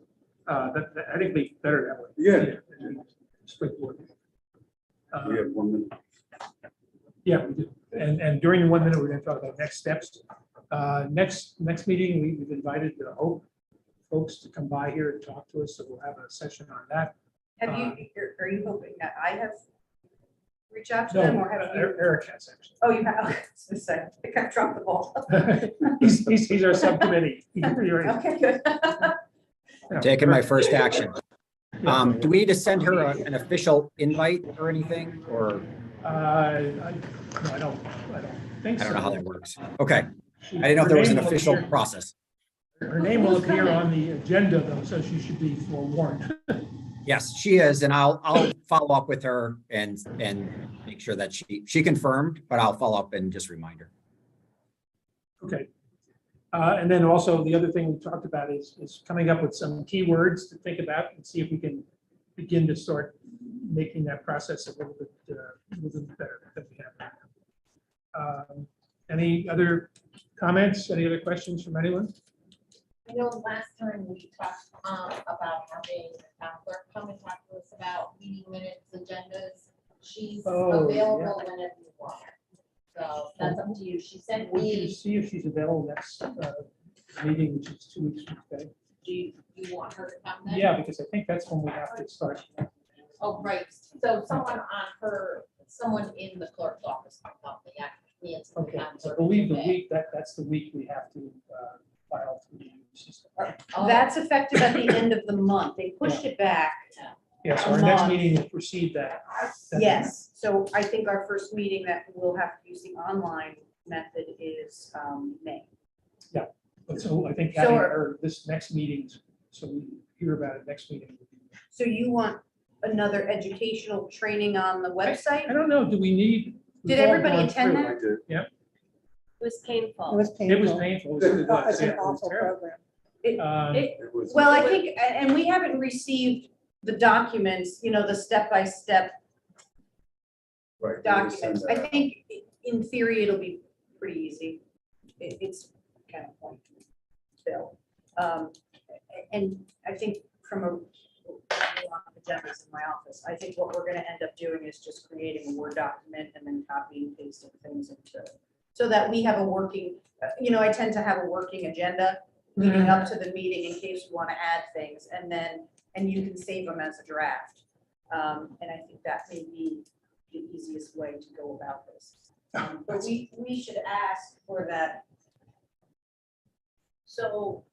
I think it'd be better that way. Yeah. Split board. We have 1 minute. Yeah, we do. And during the 1 minute, we're gonna talk about next steps. Next meeting, we've invited the Hope folks to come by here and talk to us, so we'll have a session on that. Have you, are you hoping that I have reached out to No, them or have you? Eric has actually. Oh, you have, okay, I was gonna say, I think I've dropped the ball. He's our subcommittee. You're right. Okay, good. Yeah. Taking my first action. Do we need to send her an official invite or anything, or No, I don't think I so. don't know how that works? Okay, She- I didn't know if her there was an name will official appear- process. Her name will Who's appear coming? on the agenda though, so she should be forewarned. Yes, she is, and I'll follow up with her and make sure that she confirmed, but I'll follow up and just remind her. Okay. And then also the other thing we talked about is coming up with some keywords to think about and see if we can begin to start making that process a little bit better than we have right now. Any other comments? Any other questions from anyone? I know last time we talked about having the town clerk come and talk to us about meeting minutes, agendas. She's Oh, available whenever you want her. So that's up to you. She sent We can me, see if she's available next meeting, which is 2 weeks from today. do you want her to come then? Yeah, because I think that's when we have to start. Oh, right. So someone in the clerk's office can help me. Actually, it's the Okay, town so I clerk believe the today. week, that's the week we have to file through the system. Oh, That's effective at the end of the month. They pushed it back. Yeah, so our next month. meeting will precede that. Yes, so I think our first meeting that we'll have to use the online method is May. But so I think So having are- her this next meeting, so we hear about it next meeting. So you want another educational training on the I website? don't know, do we need? Did we've all everybody gone attend through that? I did. It was painful. It was it. It was painful. painful. It was really was, It's yeah, an it was awful terrible. program. It was. Well, I think, and we haven't received the documents, you know, the step-by-step Right, they just send documents. I that out. think in theory, it'll be pretty easy. It's kind of point still. And I think from a lot of agendas in my office, I think what we're gonna end up doing is just creating a Word document and then copying, pasting things into, so that we have a working, you know, I tend to have a working agenda leading up to the meeting in case we want to add things, and then, and you can save them as a draft. And I think that may be the easiest way to go about this. But we should ask for that. So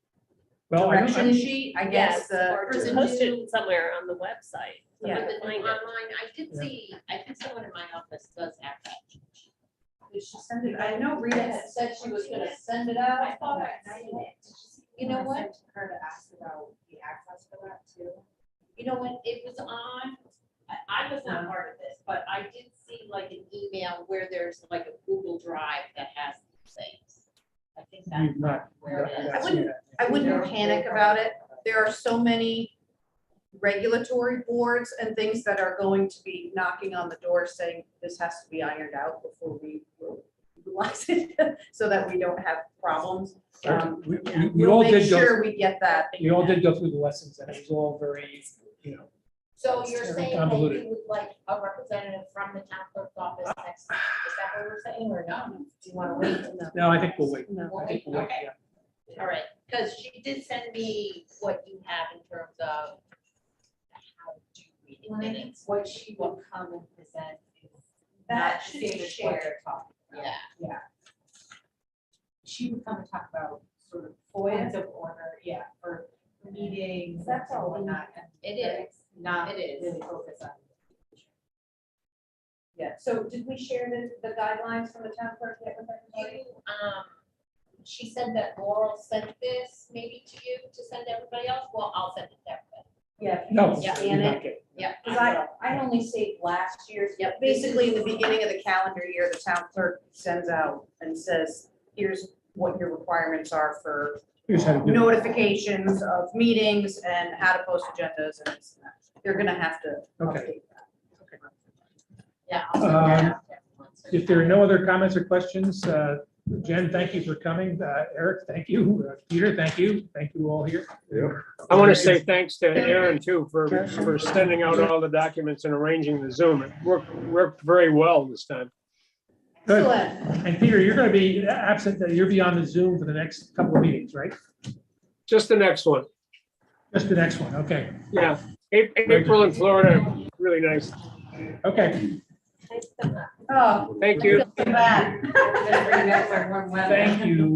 Well, I direction don't- sheet, I guess, Or the just post it somewhere on the website. Yeah. Someone can find it. Online, I did Yeah. see, I think someone in my office does have that. did she send it? I know Rita had said she was gonna send it out. I thought I seen it. You know what? Her to ask about the access for that too. You know what, it was on, I was not part of this, but I did see like an email where there's like a Google Drive that has these things. I think that's You've not. where it is. not seen that. I wouldn't panic about it. There are so many regulatory boards and things that are going to be knocking on the door saying this has to be ironed out before we will utilize it, so that we don't have problems. We We'll all make did go, sure we get that. we all did go through the lessons and it was all very, you know, So you're saying that Convoluted. you would like a representative from the town clerk's office next, is that what we're saying, or no? Do you want to wait? no, I think we'll wait. We'll I think wait, we'll wait, okay. yeah. All right, because she did send me what you have in terms of how to read Well, I think minutes. what she will come and present is That not should the be same as what shared. they're talking about. Yeah, She would come and talk about sort of FOIA? points of order, yeah, for meetings. That's all we and whatnot, and it is. Not It is. really focus on. Yeah, so did we share the guidelines from the town clerk yet with everybody? You, she said that Laurel sent this maybe to you to send to everybody else, well, I'll send it to everybody. Yeah. if you No, can we Scan did it. not get. Yeah. Because I only saved last year's, basically in the beginning of the calendar year, the town clerk sends out and says, here's what your requirements are for Here's how to do it. notifications of meetings and how to post agendas and this and that. They're gonna have to Okay. update that. Yeah. I'll send that out to everyone, so If there are no other comments or questions, Jen, thank you for coming. Eric, thank you. Peter, thank you. Thank you all here. Yeah. I want to say thanks to Aaron too for sending out all the documents and arranging the Zoom. It worked very well this time. Good. Excellent. And Peter, you're going to be absent, you'll be on the Zoom for the next couple of meetings, right? Just the next one. Just the next one, okay. Yeah. April in Florida, really nice. Okay, Oh, Thank you. feel so bad. Just bring back our warm weather. thank you.